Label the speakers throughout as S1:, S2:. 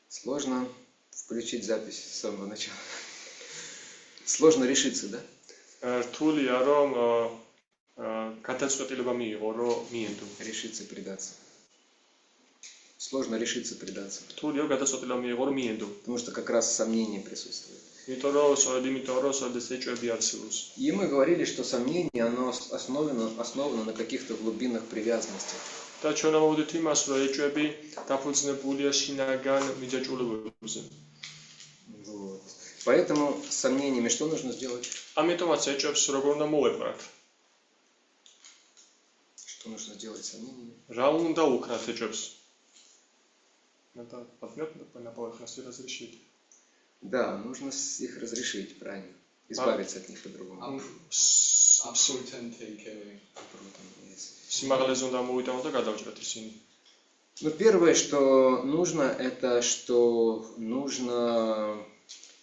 S1: Сложно включить запись с самого начала. Сложно решиться, да? Решиться предаться. Сложно решиться предаться. Потому что как раз сомнение присутствует. И мы говорили, что сомнение, оно основано на каких-то глубинных привязанностях. Вот. Поэтому с сомнениями что нужно сделать? Что нужно сделать с сомнениями? Да, нужно их разрешить, правильно. Избавиться от них по-другому. Но первое, что нужно, это что нужно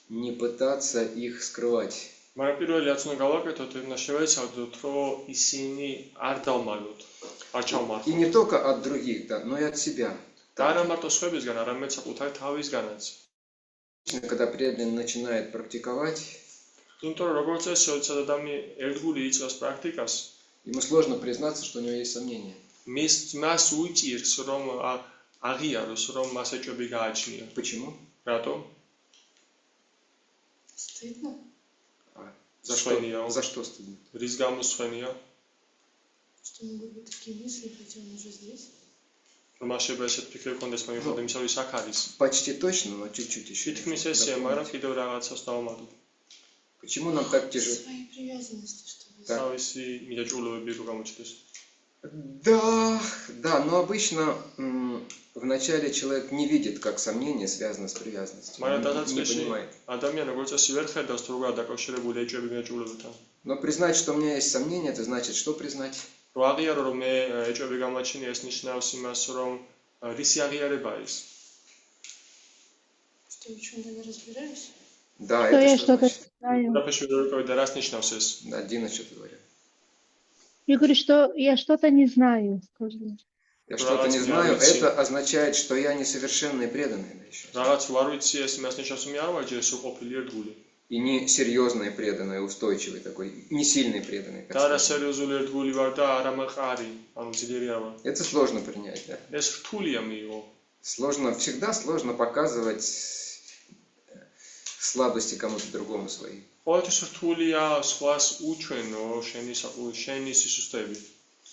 S1: не пытаться их скрывать. И не только от других, да, но и от себя. Когда преданный начинает практиковать, ему сложно признаться, что у него есть сомнения. Почему?
S2: Стыдно.
S1: За что стыдно?
S2: Что могут быть такие мысли, хотя он уже здесь.
S1: Почти точно, но чуть-чуть еще. Почему нам так тяжело?
S2: Свои привязанности,
S1: Да, но обычно вначале человек не видит, как сомнение связано с привязанностью. Он не понимает. Но признать, что у меня есть сомнения, это значит, что признать?
S2: Что я в чем-то не разбираюсь?
S1: Да,
S3: что
S1: это
S3: я
S1: что
S3: что-то
S1: значит?
S3: знаю.
S1: Да, Дина что-то говорит.
S3: Я говорю, что я что-то не знаю. Скажи.
S1: Я что-то не знаю, это означает, что я несовершенный преданный. И не серьезный преданный, устойчивый такой, не сильный преданный. Это сложно принять, да? Всегда сложно показывать слабости кому-то другому свои.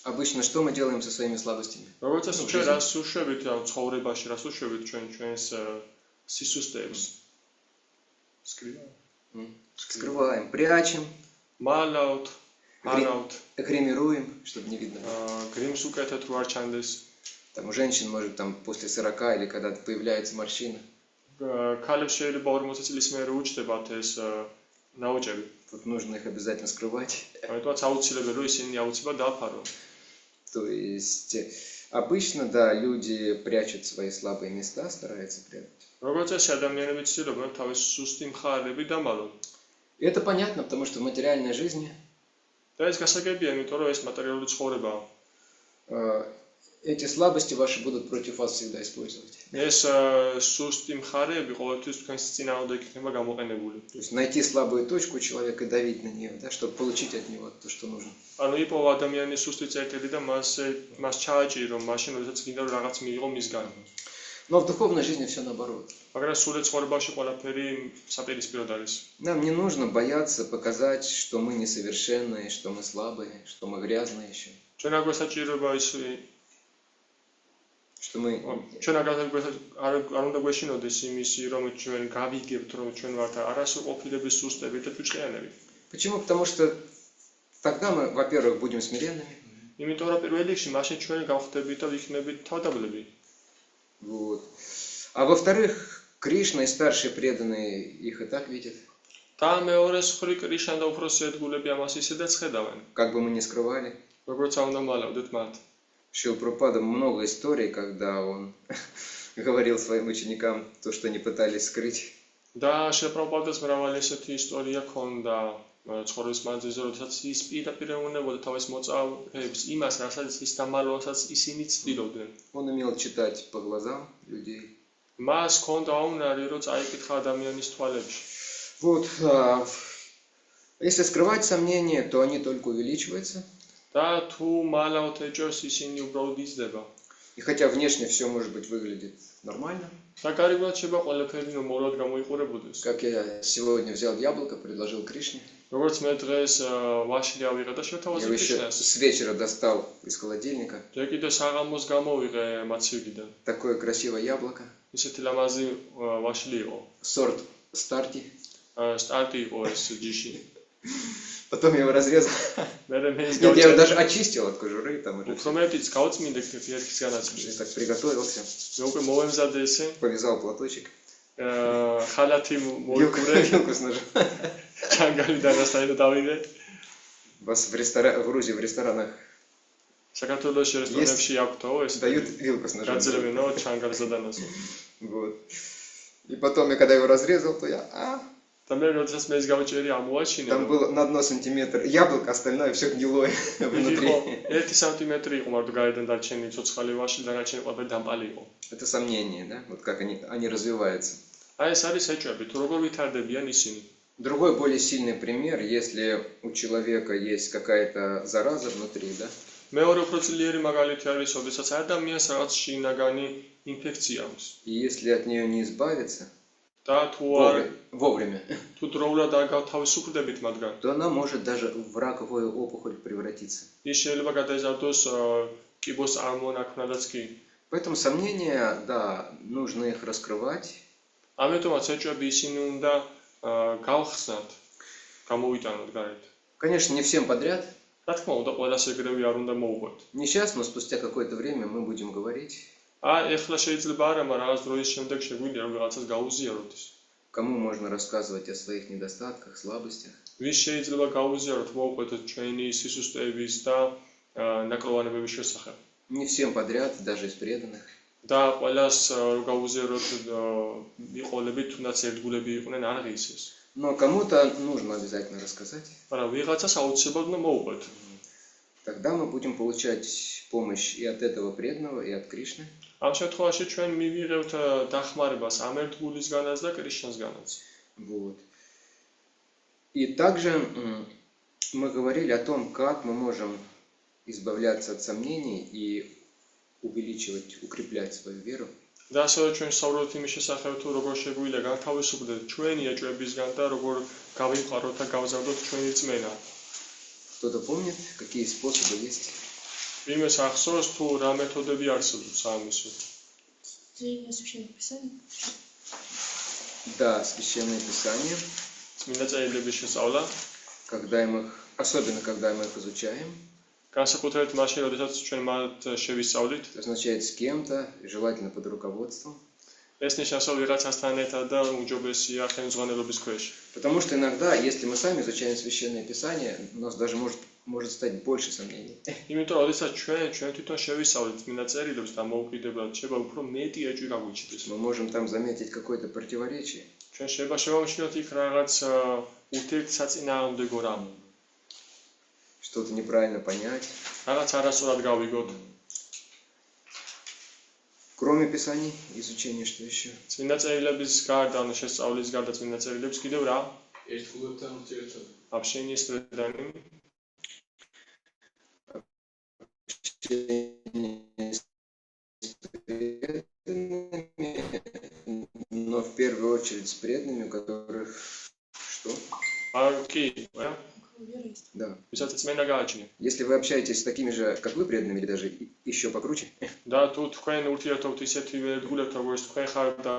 S1: Обычно что мы делаем со своими слабостями? Скрываем, прячем, гримируем, чтобы не видно. Там у женщин может там после 40 или когда появляется морщина. Тут нужно их обязательно скрывать. То есть обычно, да, люди прячут свои слабые места, стараются прятать. И это понятно, потому что в материальной жизни эти слабости ваши будут против вас всегда использовать. То есть найти слабую точку у человека и давить на нее, да, чтобы получить от него то, что нужно. Но в духовной жизни все наоборот. Нам не нужно бояться показать, что мы несовершенные, что мы слабые, что мы грязные еще. Что мы... Почему? Потому что тогда мы, во-первых, будем смиренными. Вот. А во-вторых, Кришна и старшие преданные их и так видят. Как бы мы ни скрывали. Шрила Прабхупада много историй, когда он говорил своим ученикам то, что они пытались скрыть.
S4: ცხოვრების მანძილზე, როდესაც ის პირდაპირ ეუბნებოდა თავის მოწაფეებს იმას, რასაც ის დამალულსაც ისინი ცდილობდნენ.
S1: Он умел читать по глазам людей.
S4: მას ჰქონდა უნარი, რომ წაიკითხა ადამიანის თვალებში.
S1: Вот, если скрывать сомнения, то они только увеличиваются.
S4: და თუ მალავთ ეჭვს, ისინი უბრალოდ იზრდება.
S1: И хотя внешне все, может быть, выглядит нормально,
S4: და გარეგნულად შეიძლება ყველაფერი ნორმალურად გამოიყურებოდეს.
S1: как я сегодня взял яблоко, предложил Кришне.
S4: როგორც მე დღეს ვაშლი ავიღე და
S1: Я
S4: შევთავაზე
S1: его еще
S4: კრიშნას.
S1: с вечера достал из холодильника.
S4: ჯერ კიდევ საღამოს გამოვიღე მაცივიდან.
S1: Такое красивое яблоко.
S4: ისეთი ლამაზი ვაშლი იყო.
S1: Сорт старти.
S4: სტარტი იყო ეს ჯიში.
S1: Потом я его разрезал.
S4: მერე მე ის
S1: Нет, я его даже очистил от кожуры. Там уже
S4: უფრო მეტიც გავწმინდე ერთის განაცემში.
S1: так приготовился.
S4: მე უკვე მოვემზადე ესე.
S1: Повязал платочек.
S4: ხალათი
S1: Вилку,
S4: მოიგურე.
S1: вилку с ножом.
S4: ჩანგალი დაგასტაინო დავიღე.
S1: Вас в Грузии в ресторанах
S4: საქართველოში რესტორნებში აქვთო ეს
S1: дают вилку с ножом.
S4: გაძლებინო ჩანგალს დანასო.
S1: Вот. И потом, я когда его разрезал, то я...
S4: და მე როდესაც მე ეს გავჭერი ამოვაჩინე.
S1: Там было на 1 сантиметр яблоко, остальное все гнилое внутри.
S4: 1 სანტიმეტრი იყო მარტო გარედან დარჩენილი ცოცხალი ვაში და დანარჩენი ყველაფერი დამპალი იყო.
S1: Это сомнения, да? Вот как они развиваются.
S4: აი ეს არის ეჭვები, თუ როგორ ვითარდებიან ისინი.
S1: Другой более сильный пример, если у человека есть какая-то зараза внутри, да?
S4: მეორე უფრო ძლიერი მაგალითი არის, როდესაც ადამიანს რაღაც შინაგანი ინფექცია აქვს.
S1: И если от нее не избавиться
S4: და თუ არ
S1: вовремя,
S4: თუ დროულად არ გავთავისუფლდებით მათგან,
S1: то она может даже в раковую опухоль превратиться.
S4: ის შეიძლება გადაიზარდოს კიბოს წარმონაქმნადაც კი.
S1: Поэтому сомнения, да, нужно их раскрывать.
S4: ამიტომაც ეჭვები ისინი უნდა გავხსნათ, გამოვიტანოთ გარეთ.
S1: Конечно, не всем подряд.
S4: რა თქმა უნდა, ყველას ეგრევე არ უნდა მოუყვეთ.
S1: Не сейчас, но спустя какое-то время мы будем говорить.
S4: ეხლა შეიძლება არა, მაგრამ რაღაც დროის შემდეგ შეგვიძლია რომ რაღაცას გაუზიაროთ ის.
S1: Кому можно рассказывать о своих недостатках, слабостях.
S4: ვის შეიძლება გაუზიაროთ მოუყვეთოთ ჩვენი სისუსტეების და ნაკლოვანებების შესახებ.
S1: Не всем подряд, даже из преданных.
S4: და ყველას რომ გაუზიაროთ მიყოლებით, თუნდაც ერთგულები იყვნენ, არ ღირს ეს.
S1: Но кому-то нужно обязательно рассказать.
S4: მაგრამ ვიღაცას აუცილებლად უნდა მოუყვეთ.
S1: Тогда мы будем получать помощь и от этого преданного, и от Кришны.
S4: ამ შემთხვევაში ჩვენ მივიღებთ დახმარებას ამ ერთგულისგანაც და კრიშნასგანაც.
S1: Вот. И также мы говорили о том, как мы можем избавляться от сомнений и увеличивать, укреплять свою веру.
S4: და ასევე ჩვენ საუბრობთ იმის შესახებ, თუ როგორ შეგვიძლია განთავისუფლდეთ ჩვენი ეჭვებისგან და როგორ გავიმყაროთ და გავზარდოთ ჩვენი რწმენა.
S1: Кто-то помнит, какие способы есть?
S4: იმეს ახსოვს, თუ რა მეთოდები არსებობს ამისო.
S2: Зрение священных писаний.
S1: Да, Священное Писание,
S4: წმინდა წერილების შესწავლა,
S1: особенно когда мы их изучаем,
S4: განსაკუთრებით მაშინ, როდესაც ჩვენ მათ შევისწავლით,
S1: это означает с кем-то, желательно под руководством.
S4: ეს ნიშნავს, რომ ვიღაცასთან ერთად და უმჯობესია ხელმძღვანელობის ქვეშ.
S1: Потому что иногда, если мы сами изучаем Священное Писание, у нас даже может стать больше сомнений.
S4: იმიტომ, როდესაც ჩვენ თვითონ შევისწავლით წმინდა წერილებს და მოუკიდებლად შეიძლება უფრო მეტი ეჭვი გაგვიჩნდეს.
S1: Мы можем там заметить какое-то противоречие.
S4: ჩვენ შეიძლება შევამჩნიოთ იქ რაღაც ურთიერთსაწინააღმდეგო რამ.
S1: Что-то неправильно понять.
S4: რაღაც არასწორად გავიგოთ.
S1: Кроме Писаний, изучения, что еще?
S4: წმინდა წერილების გარდა, ანუ შესწავლის გარდა წმინდა წერილებს კიდევ რა?
S5: ერთგულებთან ურთიერთობა.
S4: Общение с преданными.
S1: Но в первую очередь с преданными, у которых что?
S4: კი, რა?
S2: Вера есть.
S1: Да.
S4: ვისაც წმინდა გააჩნია.
S1: Если вы общаетесь с такими же, как вы, преданными, или даже еще покруче,
S4: და თუ თქვენ ურთიერთობთ ისეთივე ერთგულებთან, როგორც თქვენ ხართ და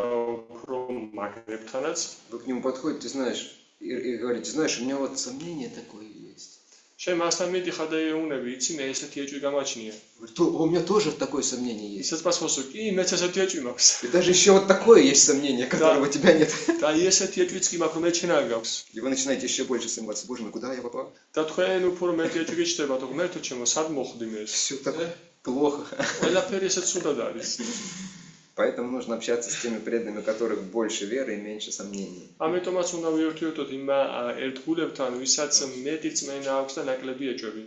S4: უფრო მაგრებთანაც,
S1: вы к нему подходите, знаешь, и говорите, знаешь, у меня вот сомнение такое есть.
S4: შენ მასთან მიდიხარ და ეუბნები, იცი მე ესეთი ეჭვი გამაჩნია.
S1: Говорит, у меня тоже такое сомнение есть.
S4: ისაც პასუხობს, კი, მეც ესეთი ეჭვი მაქვს.
S1: И даже еще вот такое есть сомнение, которого у тебя нет.
S4: და ესეთი ეჭვიც კი მაქვს, რომ მე შენ არ გაქვს.
S1: И вы начинаете еще больше сомневаться. Боже мой, куда я попал?
S4: და თქვენ უფრო მეტი ეჭვი გიჩნდება, თუ ღმერთო ჩემო, სად მოხვდი მე ეს?
S1: Все так плохо.
S4: ყველაფერი ესეც უნდად არის.
S1: Поэтому нужно общаться с теми преданными, у которых больше веры и меньше сомнений.
S4: ამიტომაც უნდა ვიერთვიერთოთ იმ ერთგულებთან, ვისაც მეტი წმენა აქვს და ნაკლები ეჭვები.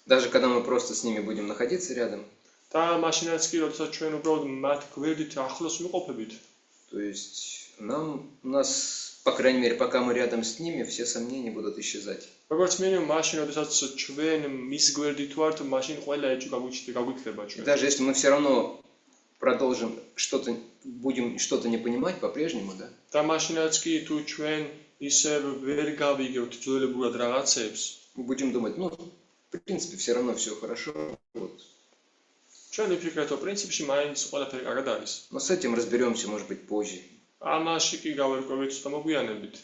S1: Даже когда мы просто с ними будем находиться рядом,
S4: და მაშინაც კი, როდესაც ჩვენ უბრალოდ მათ გვერდით ახლოს ვიყოფებით.
S1: то есть у нас, по крайней мере, пока мы рядом с ними, все сомнения будут исчезать.
S4: როგორც მინიმუმ მაშინ, როდესაც ჩვენ მის გვერდით ვართ, მაშინ ყველა ეჭვი გაგვიქრება ჩვენ.
S1: Даже если мы все равно продолжим будем что-то не понимать по-прежнему, да?
S4: და მაშინაც კი თუ ჩვენ ისევ ვერ გავიგებთ ძველებურად რაღაცებს,
S1: Мы будем думать, ну, в принципе, все равно все хорошо. Вот.
S4: ჩვენ ვიფიქრეთ, რომ პრინციპში მაინც ყველაფერი კარგად არის.
S1: Но с этим разберемся, может быть, позже.
S4: ამაში კი გავერკვევით ცოტა მოგვიანებით.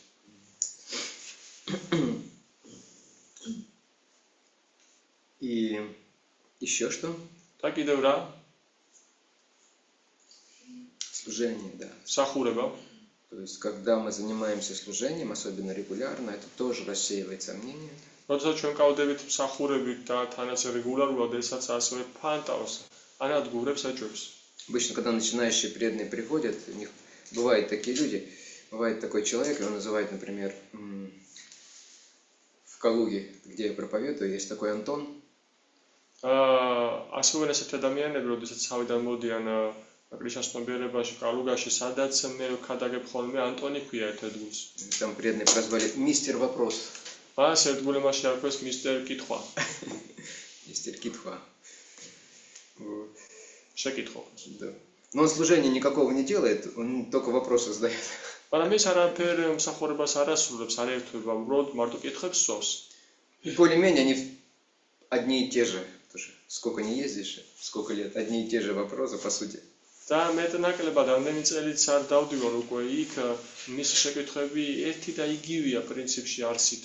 S1: И еще что?
S4: და კიდევ რა?
S1: Служение, да.
S4: სახურება.
S1: То есть, когда мы занимаемся служением, особенно регулярно, это тоже рассеивает сомнения.
S4: როდესაც ჩვენ გავდებით მსახურებით და თანაც რეგულარულად, ესაც ასევე ფანტავს, ანადგურებს ეჭვებს.
S1: Обычно, когда начинающие преданные приходят, у них бывают такие люди, бывает такой человек, его называют, например, в Калуге, где я проповедую, есть такой Антон.
S4: ასევე ესეთი ადამიანები, როდესაც თავიდან მოდიან კრიშნასნობიერებაში, კალუგაში, სადაც მე ვქადაგებ ხოლმე ანტონი ქვია ერთ ადგილს.
S1: Там преданные прозвали «Мистер Вопрос».
S4: მას ერთგულემაში არქვეს მისტერ კითხვა.
S1: Мистер Китхва. Вот.
S4: შეკითხო.
S1: Да. Но он служения никакого не делает, он только вопросы задает.
S4: მაგრამ ის არაფერ მსახურებას არ ასრულებს, არ ერთვება, უბრალოდ მარტო კითხებს სვავს.
S1: И более-менее они одни и те же. Тоже сколько не ездишь, сколько лет, одни и те же вопросы, по сути.
S4: და მეტნაკლებად ამდენი წელიც არ დავდივარ უკვე იქ, მის შეკითხვები ერთი და იგივეა პრინციპში არსით.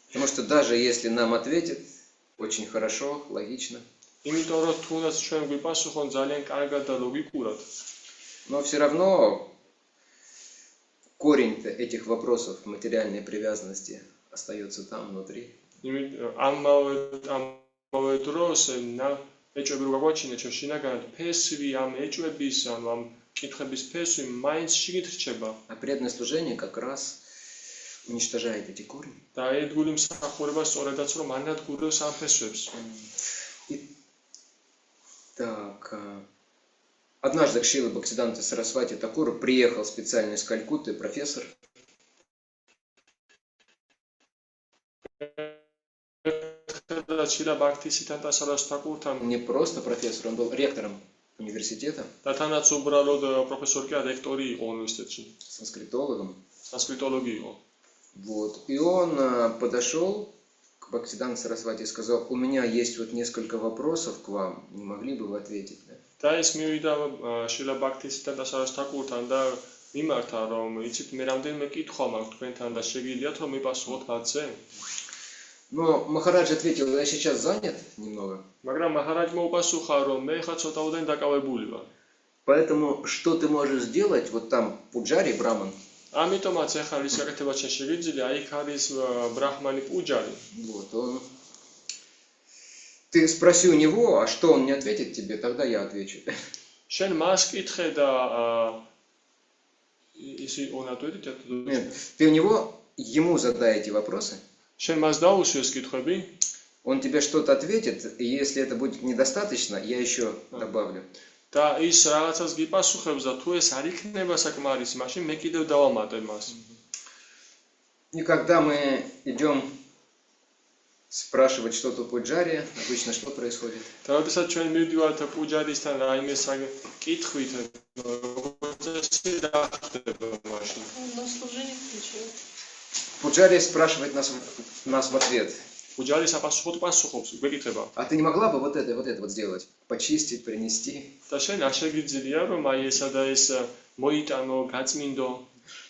S1: Потому что даже если нам ответят очень хорошо, логично,
S4: იმიტომ რომ თუნდაც ჩვენ გვიპასუხონ ძალიან კარგად და ლოგიკურად,
S1: но все равно корень этих вопросов материальной привязанности остается там внутри.
S4: ამავე დროს ეჭვები რო გაგვაჩინეთ ჩვენ შინაგანად, ფესვი ამ ეჭვების, ამ კითხების ფესვი მაინც შიგნით რჩება.
S1: А преданное служение как раз уничтожает эти корни.
S4: და ერთგული მსახურება სწორედაც რომ ანადგურებს ამ ფესვებს.
S1: Так, однажды к Шриле Бхактисиддханта Сарасвати Такуру приехал специально из Калькутты профессор. Не просто профессор, он был ректором университета,
S4: და თანაც უბრალოდ პროფესორი კი რექტორი იყო უნივერსიტეტში,
S1: санскритологом.
S4: სანსკრიტოლოგი იყო.
S1: Вот. И он подошел к Бхактисиддханте Сарасвати и сказал: у меня есть вот несколько вопросов к вам, не могли бы вы ответить? Да?
S4: და ის მივიდა შრილა ბაქთისიდანტა სარასთაკურთან და მიმართა რომ იცით მე რამდენიმე კითხვა მაქვს თქვენთან და შეგიძლიათ რომ მიპასუხოთ მათზე?
S1: Но Махарадж ответил: я сейчас занят немного.
S4: მაგრამ მაჰარაჯმა უპასუხა რომ მე ხა ცოტაოდენ დაკავებული ვარ.
S1: Поэтому что ты можешь сделать вот там Пуджари Браман?
S4: ამიტომაც ახლა ის გაკეთება შეიძლება, აი იქ არის ბრაჰმანი პუჯარი.
S1: Вот он. Ты спроси у него, а что он не ответит тебе, тогда я отвечу.
S4: შენ მას კითხე და ისი უნატვით
S1: Нет, ты у него, ему задай эти вопросы.
S4: შენ მას დაუსვი ეს კითხვები,
S1: Он тебе что-то ответит, и если это будет недостаточно, я еще добавлю.
S4: და ის რაღაცას გიპასუხებს და თუ ეს არ იქნება საკმარისი, მაშინ მე კიდევ დავამატებ მას.
S1: И когда мы идем спрашивать что-то у Пуджари, обычно что происходит?
S4: და როდესაც ჩვენ მივდივართ პუჯარისთან რაიმე კითხვით, ეს რა ხდება მაშინ?
S2: Он на служение включает.
S1: Пуджари спрашивает нас в ответ:
S4: პუჯარი საპასუხოდ პასუხობს, გვეკითხება.
S1: а ты не могла бы вот это вот сделать? Почистить, принести?
S4: და შენ არ შეგიძლია რომ აი ესა და ეს მოიტანო, გაწმინდო.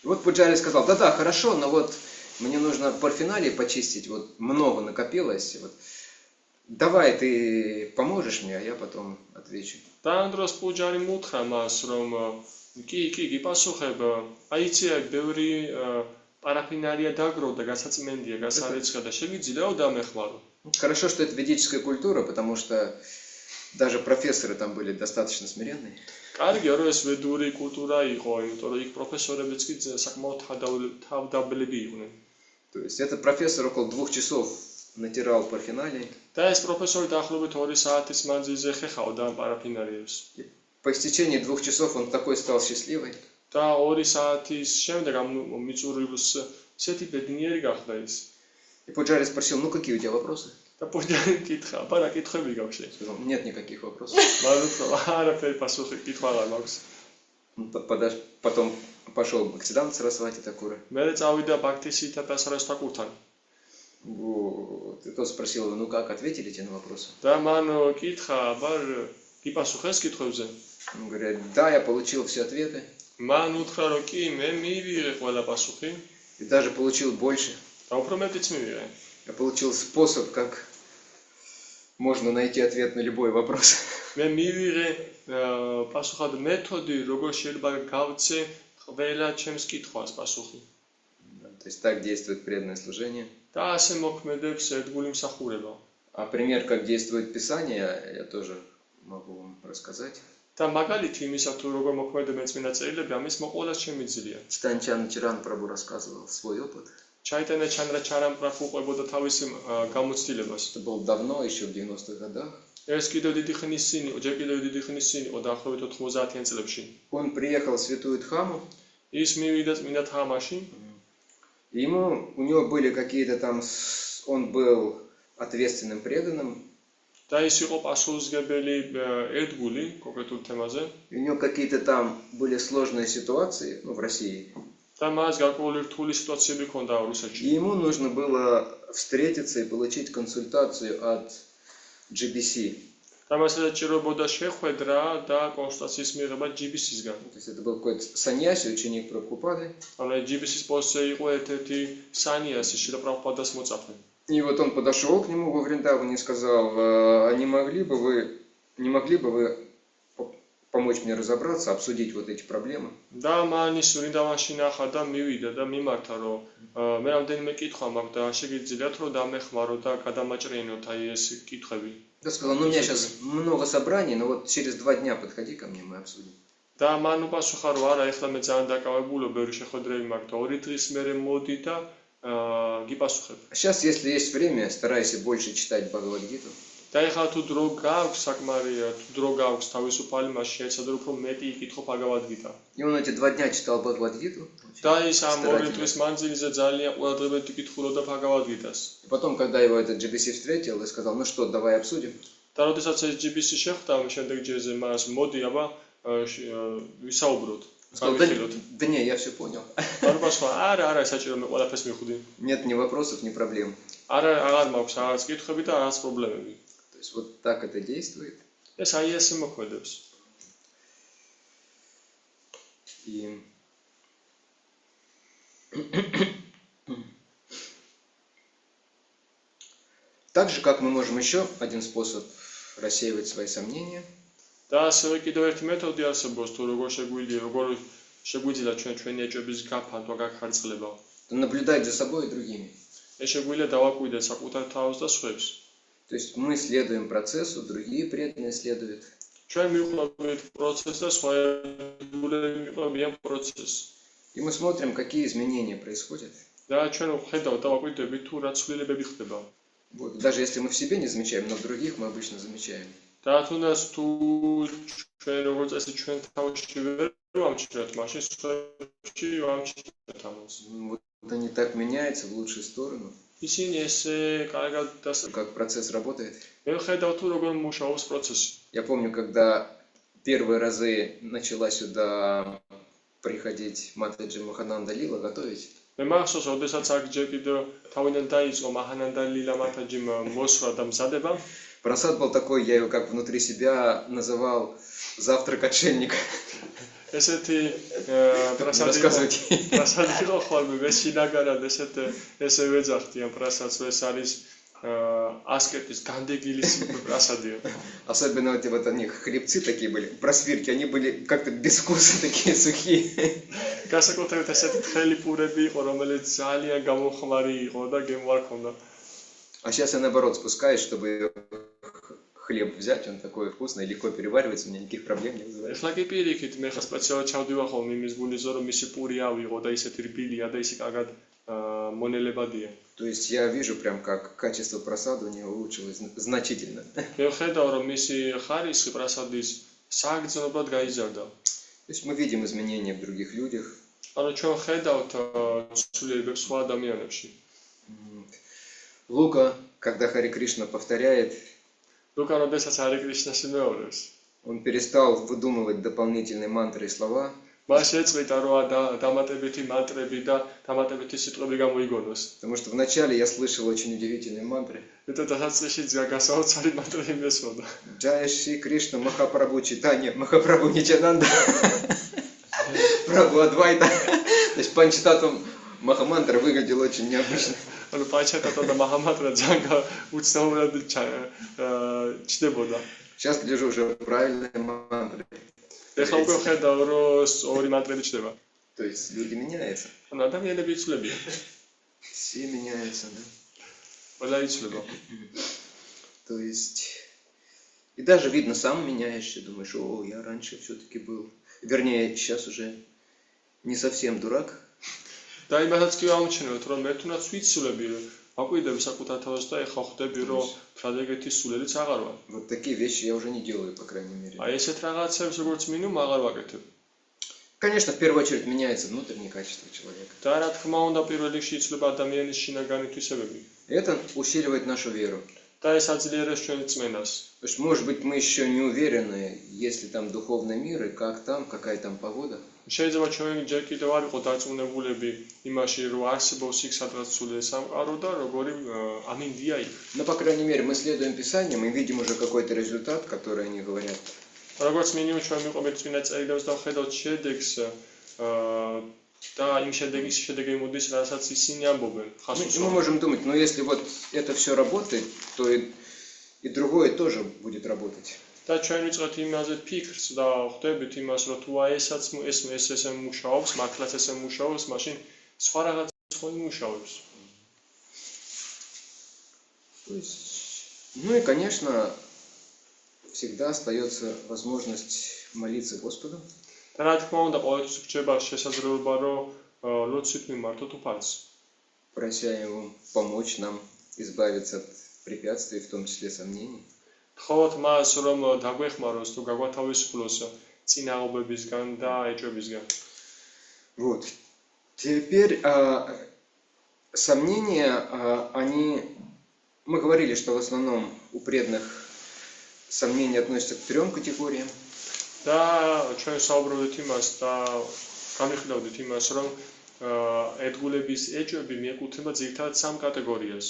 S1: И вот Пуджари сказал: да-да, хорошо, но вот мне нужно парфеналии почистить, вот много накопилось. Вот. Давай ты поможешь мне, а я потом отвечу.
S4: და ამ დროს პუჯარი მუთხრა მას რომ კი გიპასუხებ, აი იცი აი ბევრი პარაფინალია დაგროვდა, გასაწმენდია, გასარეცხა და შეგიძლიაო დამეხმარო.
S1: Хорошо, что это ведическая культура, потому что Даже профессоры там были достаточно смиренные.
S4: კარგია რომ ეს ვედური კულტურა იყო, იმიტომ რომ იქ პროფესორებიც კი საკმაოდ თავდაბლები იყვნენ.
S1: То есть этот профессор около 2 часов натирал парфиналий.
S4: და ეს პროფესორი დაახლოებით 2 საათის მანძილზე ხეხავდა ამ პარაფინალიებს.
S1: По истечении 2 часов он такой стал счастливый.
S4: და 2 საათის შემდეგ ამ მიწურულს ისეთი ბედნიერი გახდა ის.
S1: И Пуджари спросил, ну какие у тебя вопросы?
S4: და პუჯარი კითხა, აბა რა კითხვები გაქვს?
S1: Сказал, нет никаких вопросов.
S4: მაგრამ არაფერი პასუხი კითხვა არ მაქვს.
S1: Потом пошел к Сиданте Сарасвати Такура.
S4: მე წავიდა ბაქთისითა და სარასტაკურთან.
S1: Вот. И тот спросил его, ну как, ответили тебе на вопросы?
S4: და მან კითხა, აბა გიპასუხეს კითხვებზე?
S1: Он говорит, да, я получил все ответы.
S4: მან უთხრა, რომ კი, მე მივიღე ყველა პასუხი
S1: И даже получил больше.
S4: და უფრო მეტიც მივიღე.
S1: Я получил способ, как можно найти ответ на любой вопрос.
S4: მე მივიღე პასუხად მეთოდი, როგორ შეიძლება გავცე ყველა ჩემს კითხვას პასუხი.
S1: То есть так действует преданное служение.
S4: და ასე მოქმედებს ერთგული მსახურება.
S1: А пример, как действует Писание, я тоже могу вам рассказать.
S4: და მაგალითი იმისა თუ როგორ მოქმედებენ წმინდა წერილები, ამის მოყოლას შემიძლია.
S1: Читан Чиран Прабху рассказывал свой опыт.
S4: ჩაიტანა ჩანდრა ჩარამპრაფუ ყვებოდა თავის გამოცდილებას.
S1: Это было давно, еще в 90-х годах.
S4: ეს კიდევ დიდი ხნის წინ იყო, ჯერ კიდევ დიდი ხნის წინ იყო, დაახლოებით 90-იან წლებში.
S1: Он приехал в Святую Дхаму.
S4: ის მივიდა წმინდა თამაში.
S1: У него были какие-то там, он был ответственным преданным.
S4: და ის იყო პასუხისმგებელი ერთგული კონკრეტულ თემაზე.
S1: У него какие-то там были сложные ситуации, ну, в России.
S4: და მას გარკვეული რთული სიტუაციები ჰქონდა რუსეთში.
S1: И ему нужно было встретиться и получить консультацию от GBC.
S4: და მას საჭიროებოდა შეხვედრა და კონსულტაციის მიღება GBC-სგან.
S1: То есть это был какой-то саньяси, ученик Прабхупады.
S4: ანუ GBC-ის პოსტზე იყო ერთ-ერთი სანიასი, შილა პრაბჰუპადას მოწაფე.
S1: И вот он подошел к нему во Вриндаване и сказал, а не могли бы вы помочь мне разобраться, обсудить вот эти проблемы?
S4: და მან ის ვრინდავანში ნახა და მივიდა და მიმართა, რომ მე რამდენიმე კითხვა მაქვს და შეგიძლიათ რომ დამეხმარო და გადამაჭრიენოთ აი ეს კითხვები.
S1: Я сказал, ну у меня сейчас много собраний, но вот через 2 дня подходи ко мне, мы обсудим.
S4: და მან უპასუხა, რომ არა, ეხლა მე ძალიან დაკავებულო, ბევრი შეხვედრები მაქვს და 2 დღის მერე მოდი და გიპასუხებ.
S1: Сейчас, если есть время, старайся больше читать Бхагавад-гиту.
S4: და ეხლა თუ დრო გაქვს, საკმარია, თუ დრო გაქვს თავისუფალი, მაშინ შეეცადე უფრო მეტი იკითხო ბაგავად-გიტა.
S1: И он эти 2 дня читал Бхагавад-гиту.
S4: და ის ამ 2 დღის მანძილზე ძალიან ყურადღებით იკითხულობდა ბაგავად-გიტას.
S1: И потом, когда его этот GBC встретил и сказал, ну что, давай обсудим.
S4: და როდესაც ეს GBC შეხვდა, შემდეგ ჯერზე მას მოდი, აბა ვისაუბროთ.
S1: Сказал, да не, я все понял.
S4: არა, საჭირო მე ყველაფერს მივხვდი.
S1: Нет ни вопросов, ни проблем.
S4: არა, აღარ მაქვს რაღაც კითხვები და რაღაც პრობლემები.
S1: То есть вот так это действует.
S4: ეს აი ესე მოქმედებს.
S1: И так же, как мы можем еще один способ рассеивать свои сомнения.
S4: და ასევე კიდევ ერთი მეთოდი არსებობს, თუ როგორ შეგვიძლია ჩვენი ეჭვების გაფანტვა, გაქარწყლება.
S1: Наблюдать за собой и другими.
S4: ეს შეგვიძლია დავაკვირდეთ საკუთარ თავს და სხვებს.
S1: То есть мы следуем процессу, другие преданные следуют.
S4: ჩვენ მივყვებით პროცესს და სხვა მიყვებიან პროცესს.
S1: И мы смотрим, какие изменения происходят.
S4: და ჩვენ ვხედავთ და ვაკვირდებით თუ რა ცვლილებები ხდება.
S1: Вот. Даже если мы в себе не замечаем, но в других мы обычно замечаем.
S4: და თუნდაც თუ ჩვენ როგორც წესი ჩვენ თავში ვერ ვამჩნევთ, მაშინ სხვებში ვამჩნევთ ამას.
S1: Вот они так меняются в лучшую сторону.
S4: ისინი ესე კარგად
S1: Как процесс работает.
S4: მე ვხედავ თუ როგორ მუშაობს პროცესი.
S1: Я помню, когда первые разы начала сюда приходить Матаджи Махананда Лила готовить.
S4: მე მახსოვს, როდესაც აქ ჯერ კიდევ თავიდან დაიწყო მაჰანანდა ლილა მათაჯიმ მოსვლა და მზადება.
S1: Прасад был такой, я его как внутри себя называл завтрак отшельника.
S4: ესეთი
S1: Рассказывайте.
S4: პრასადი იყო ხოლმე მე შინაგანად ესე ვეძახდი ამ პრასადს, ეს არის аскетის განდეგილის პრასადია.
S1: Особенно вот они хлебцы такие были, просвирки, они были как-то без вкуса, такие сухие.
S4: განსაკუთრებით ესეთი თხელი პურები იყო, რომელიც ძალიან გამოხმარი იყო და გემო არ ქონდა.
S1: А сейчас я наоборот спускаюсь, чтобы ее хлеб взять, он такой вкусный, легко переваривается, у меня никаких проблем не вызывает.
S4: ეხლა კი პირიქით მე ხა სპეციალურად ჩავდივარ ხოლმე იმის გულიზო რომ მისი პური ავიღო და ისეთი რბილია და ისე კარგად მონელებადია.
S1: То есть я вижу прям, как качество просада у него улучшилось значительно.
S4: მე ვხედავ რომ მისი ხარისხი პრასადის სააგრძნობლად გაიზარდა.
S1: То есть мы видим изменения в других людях.
S4: ანუ ჩვენ ხედავთ ცვლილებებს სხვა ადამიანებში.
S1: Лука, когда Хари Кришна повторяет,
S4: ლუკა როდესაც ჰარი კრიშნას იმეორებს,
S1: он перестал выдумывать дополнительные мантры и слова.
S4: მას ეწყვიტა რომ დამატებითი мантрები და დამატებითი სიტყვები გამოიგონოს.
S1: Потому что вначале я слышал очень удивительные мантры.
S4: Это დასაწყისში გასაოცარი мантрები მესმოდა.
S1: Джая Шри Кришна, Махапрабху Читания, Махапрабху Нитянанда, Прабху Адвайта. То есть панчтатвам Махамантра выглядел очень необычно.
S4: ანუ პაჩატატა და მაჰამანტრა ძალიან უცნაურად ჩნდებოდა.
S1: Сейчас гляжу уже правильные мантры.
S4: ეხლა უკვე ხედავ რომ ორი мантрები ჩნდება.
S1: То есть люди меняются.
S4: ანუ ადამიანები იცვლებიან.
S1: Все меняются, да.
S4: ყველა იცვლება.
S1: То есть и даже видно, сам меняешься, думаешь, о, я раньше все-таки был. Вернее, сейчас уже не совсем дурак.
S4: და იმასაც კი ვამჩნევთ რომ მე თუნდაც ვიცვლები აკვირდები საკუთარ თავს და ეხლა ხვდები რომ ფრადეგეთის სულელიც აღარ ვარ.
S1: Вот такие вещи я уже не делаю, по крайней мере.
S4: აი ესეთ რაღაცებს როგორც მინიმუმ აღარ ვაკეთებ.
S1: Конечно, в первую очередь меняется внутреннее качество человека.
S4: და რა თქმა უნდა პირველ რიგში იცვლება ადამიანის შინაგანი თვისებები.
S1: Это усиливает нашу веру.
S4: და ეს აძლიერებს ჩვენი წმენას.
S1: То есть, может быть, мы еще не уверены, есть ли там духовный мир, и как там, какая там погода.
S4: შეიძლება ჩვენ ჯერ კიდევ არ იყო დარწმუნებულები იმაში რომ არსებობს იქ სადღაც სულელი სამყარო და როგორი ამინდია იქ.
S1: Но, по крайней мере, мы следуем Писанию, мы видим уже какой-то результат, который они говорят.
S4: როგორც მინიმუმ ჩვენ მიყვებით წინა წერილებს და ვხედავთ შედეგს და იმ შედეგი მოდის, რასაც ისინი ამბობენ.
S1: Мы можем думать, ну если вот это все работает, то и другое тоже будет работать.
S4: და ჩვენ ვიწყებთ იმაზე ფიქრს და ხვდებით იმას, რომ თუ აი ესე მუშაობს, მართლაც ესე მუშაობს, მაშინ სხვა რაღაც სხვა იმუშავებს.
S1: То есть, ну и, конечно, всегда остается возможность молиться Господу.
S4: და რა თქმა უნდა, ყოველთვის გრჩება შესაძლებლობა, რომ ლოცვით მიმართოთ უფალს.
S1: Прося Его помочь нам избавиться от препятствий, в том числе сомнений.
S4: თხოვოთ მას, რომ დაგვეხმაროს თუ გაგვათავისუფლოს წინააღმდეგობებისგან და ეჭვებისგან.
S1: Вот. Теперь сомнения, мы говорили, что в основном у преданных сомнения относятся к 3 категориям.
S4: და ჩვენ საუბრობთ იმას და განვიხილავთ იმას, რომ ერთგულების ეჭვები მიეკუთვნება ძირითადად 3 კატეგორიას.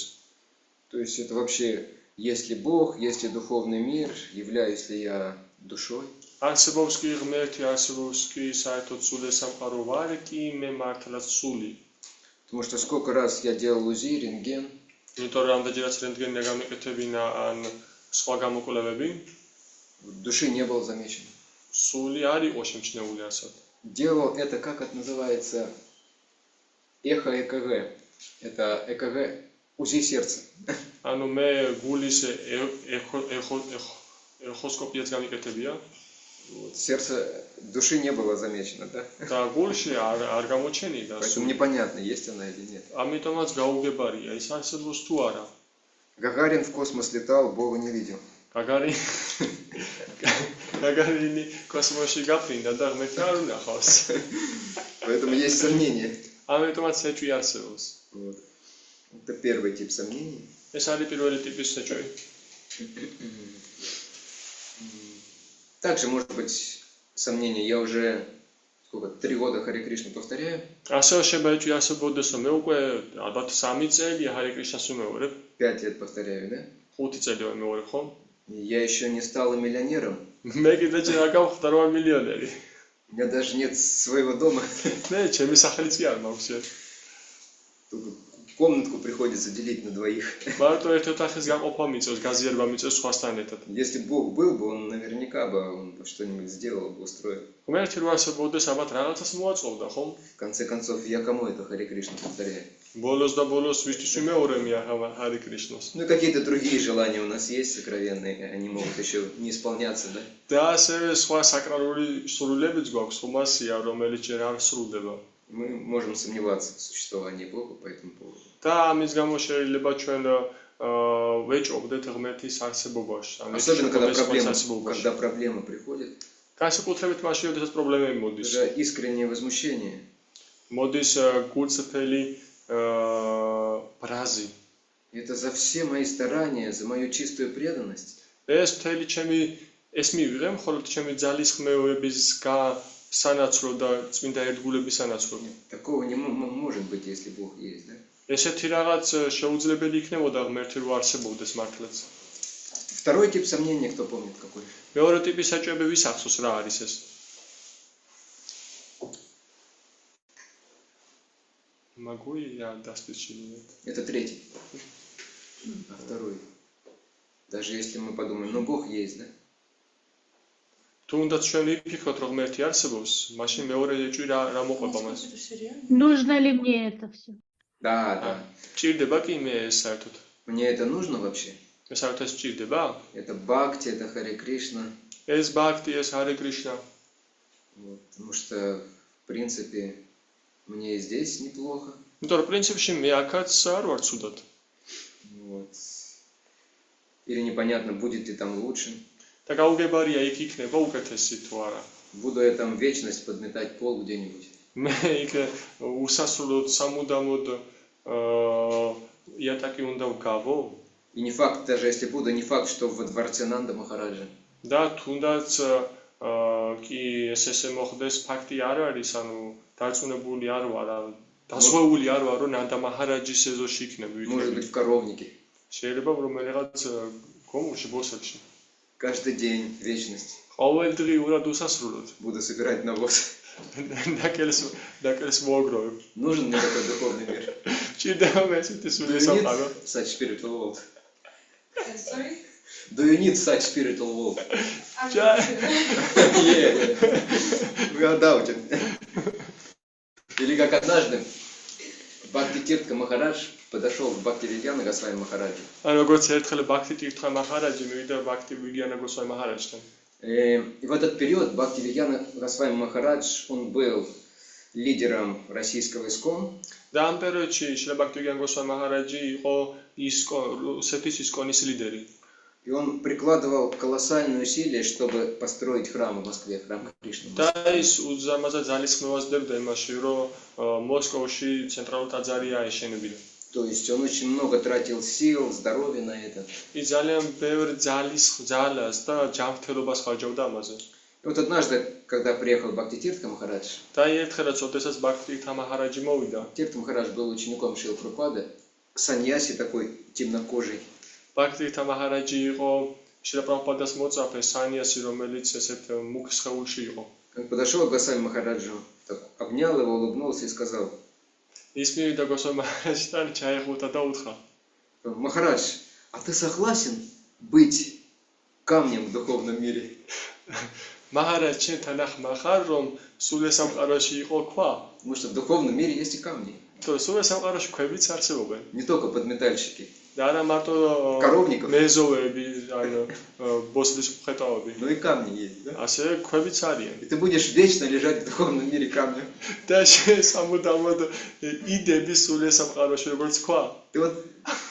S1: То есть это вообще, есть ли Бог, есть ли духовный мир, являюсь ли я душой.
S4: არსებობს კი ღმერთი, არსებობს კი საერთოდ სულე სამყარო ვარ კი მე მართლაც სული.
S1: Потому что сколько раз я делал УЗИ, рентген.
S4: იმიტომ რომ ამდენჯერაც რენტგენი გამეკეთებინა ან სხვა გამოკვლევები,
S1: Души не было замечено.
S4: სული არ იყო შემჩნეული ასად.
S1: Делал это, как это называется, эхо ЭКГ. Это ЭКГ УЗИ сердца.
S4: ანუ მე გულის ეხოსკოპიაც გამიკეთებია
S1: Вот. Сердце души не было замечено, да?
S4: და გულში არ გამოჩენიდა
S1: Поэтому непонятно, есть она или нет.
S4: ამიტომაც გაუგებარია ის არსებობს თუ არა.
S1: Гагарин в космос летал, Бога не видел.
S4: გაგარინი კოსმოსში გაფრინდა და ღმერთი არ უნახავს.
S1: Поэтому есть сомнения.
S4: ამიტომაც ეჭვი არსებობს.
S1: Вот. Это первый тип сомнений.
S4: ეს არის პირველი ტიპის ეჭვი.
S1: Также может быть сомнение. Я уже 3 года Хари Кришну повторяю.
S4: ასევე შეიძლება ეჭვი არსებობდეს, რომ მე უკვე ალბათ 3 წელია ჰარი კრიშნას ვიმეორებ.
S1: 5 лет повторяю, да?
S4: 5 წელი ვიმეორებ, ხო?
S1: Я еще не стал миллионером.
S4: მე კიდე ჯერ არ გავხდა 8 მილიონერი.
S1: У меня даже нет своего дома.
S4: მე ჩემი სახელიც კი არ მაქვს.
S1: Только комнатку приходится делить на двоих.
S4: მარტო ერთ ოთახის გაყოფა მიწევს, გაზიარება მიწევს სხვასთან ერთად.
S1: Если бы Бог был бы, он наверняка бы он что-нибудь сделал, бы устроил.
S4: ღმერთი რო არსებობდეს, ალბათ რაღაცას მოაწოვდა, ხომ?
S1: В конце концов, я кому это Харе Кришна повторяю?
S4: ბოლოს და ბოლოს ვისთვის ვიმეორებია ჰარი კრიშნას.
S1: Ну, какие-то другие желания у нас есть сокровенные, они могут еще не исполняться, да?
S4: და ასევე სხვა საკრალური სრულებიც გვაქვს, ხომასია, რომელიც ჯერ არ სრულდება.
S1: Мы можем сомневаться в существовании Бога по этому поводу.
S4: და ამის გამო შეიძლება ჩვენ ვეჭობდეთ ღმერთის არსებობაში.
S1: Особенно, когда проблемы приходят,
S4: განსაკუთრებით მაშინ, როდესაც პრობლემები მოდის.
S1: это искреннее возмущение.
S4: მოდის გულწრფელი ბრაზი.
S1: Это за все мои старания, за мою чистую преданность.
S4: ეს მთელი ეს მივიღე, მხოლოდ ჩემი ძალისხმევების სანაცვლო და წმინდა ერთგულების სანაცვლო.
S1: Такого не может быть, если Бог есть, да?
S4: ესეთი რაღაც შეუძლებელი იქნებოდა ღმერთი რო არსებობდეს მართლაც.
S1: Второй тип сомнения, кто помнит какой?
S4: მეორე ტიპის საჭებების ახსოვს რა არის ეს? Могу я достичь?
S1: Это третий. А второй? Даже если мы подумаем, ну Бог есть, да?
S4: თუნდაც ჩვენ ვიფიქროთ რომ ღმერთი არსებობს, მაშინ მეორე ეჭვი რა მოყვება მას?
S3: Нужно ли мне это все?
S1: Да.
S4: ჭირდება კი მე ეს საერთოდ?
S1: Мне это нужно вообще?
S4: საერთოდ ეს ჭირდება?
S1: Это Бхакти, это Харе Кришна.
S4: ეს ბхакти, ეს Харе Кришна.
S1: Вот, потому что, в принципе, мне и здесь неплохо.
S4: იმიტომ რომ პრინციპში მე აქაც არ ვარ ცუდად.
S1: Вот. Или непонятно, будет ли там лучше.
S4: და გაუგებარია იქ იქნება უკეთესი თუ არა.
S1: Буду я там вечность подметать пол где-нибудь.
S4: მე იქ უსასრულოდ სამუდამოდ იატაკი უნდა ვგავო.
S1: И не факт, даже если буду, не факт, что во дворце Нанда Махараджа.
S4: და თუნდაც კი ესე მოხდეს ფაქტი არ არის, ანუ დარწმუნებული არ ვარ, დაზღვეული არ ვარ, რომ ნანდა მაჰარაჯის ეზოში იქნები.
S1: Может быть, в коровнике.
S4: შეიძლება რომელიღაც გომურში ბოსებში.
S1: Каждый день вечность.
S4: ყოველდღიურად უსასრულოდ.
S1: Буду собирать навоз.
S4: დაკელს მოაგროვებ.
S1: Нужен мне такой духовный мир.
S4: ჭირდება მე ესეთი სული სამყარო.
S1: Such spiritual world.
S2: Sorry?
S1: Do you need such spiritual world?
S4: Yeah.
S1: We are doubting. Или как однажды Бхакти Тиртха Махарадж подошел к Бхакти Видьяна Госвами Махараджу.
S4: ანუ როგორც ერთხელ Бхакти Тиртха Махараджи მივიდა Бхакти Видьяна Госвами Махараджთან.
S1: И в этот период Бхакти Видьяна Госвами Махарадж, он был лидером российского ИСККОН.
S4: და ამ პერიოდში შრილა Бхакти Видьяна Госвами Махараджи იყო რუსეთის ИСККОНის ლიდერი.
S1: И он прикладывал колоссальные усилия, чтобы построить храм в Москве, храм Кришны.
S4: და ის უზარმაზად ძალისხმევას დებდა იმაში, რომ მოსკოვში ცენტრალურ ტაძარი აეშენებინა.
S1: То есть он очень много тратил сил, здоровья на это.
S4: ის ძალიან ბევრ ძალას და ჯანმრთელობას ხარჯავდა ამაზე.
S1: И вот однажды, когда приехал Бхакти Тиртха Махарадж,
S4: და ერთხელაც ოდესაც Бхакти Тиртха Махараджи მოვიდა.
S1: Тиртха Махарадж был учеником Шрилы Прабхупады, саньяси такой темнокожий.
S4: Бхакти Тиртха Махараджи იყო შრილა პრაბჰუპადას მოწაფე სანიასი, რომელიც ესეთ მუქ სხეულში იყო.
S1: Он подошел к Госвами Махараджу, так, обнял его, улыбнулся и сказал:
S4: ის მივიდა Госвами Махараджთან, ჩაეხუთა და უთხრა:
S1: Махарадж, а ты согласен быть камнем в духовном мире?
S4: Махарадж, შენ ახმა ხარ, რომ სულ ეს სამყაროში იყო ქვა?
S1: Потому что в духовном мире есть и камни.
S4: То სულ ეს სამყაროში ქვებიც არსებობენ.
S1: Не только подметальщики.
S4: და არა მარტო
S1: Коровников.
S4: მეზოვები, ანუ ბოსლის მხედავები.
S1: Но и камни есть, да?
S4: ასე ქვებიც არიან.
S1: И ты будешь вечно лежать в духовном мире камнем.
S4: და შენ სამუდამოდ იდები სულ ეს სამყაროში როგორც ქვა.
S1: Ты вот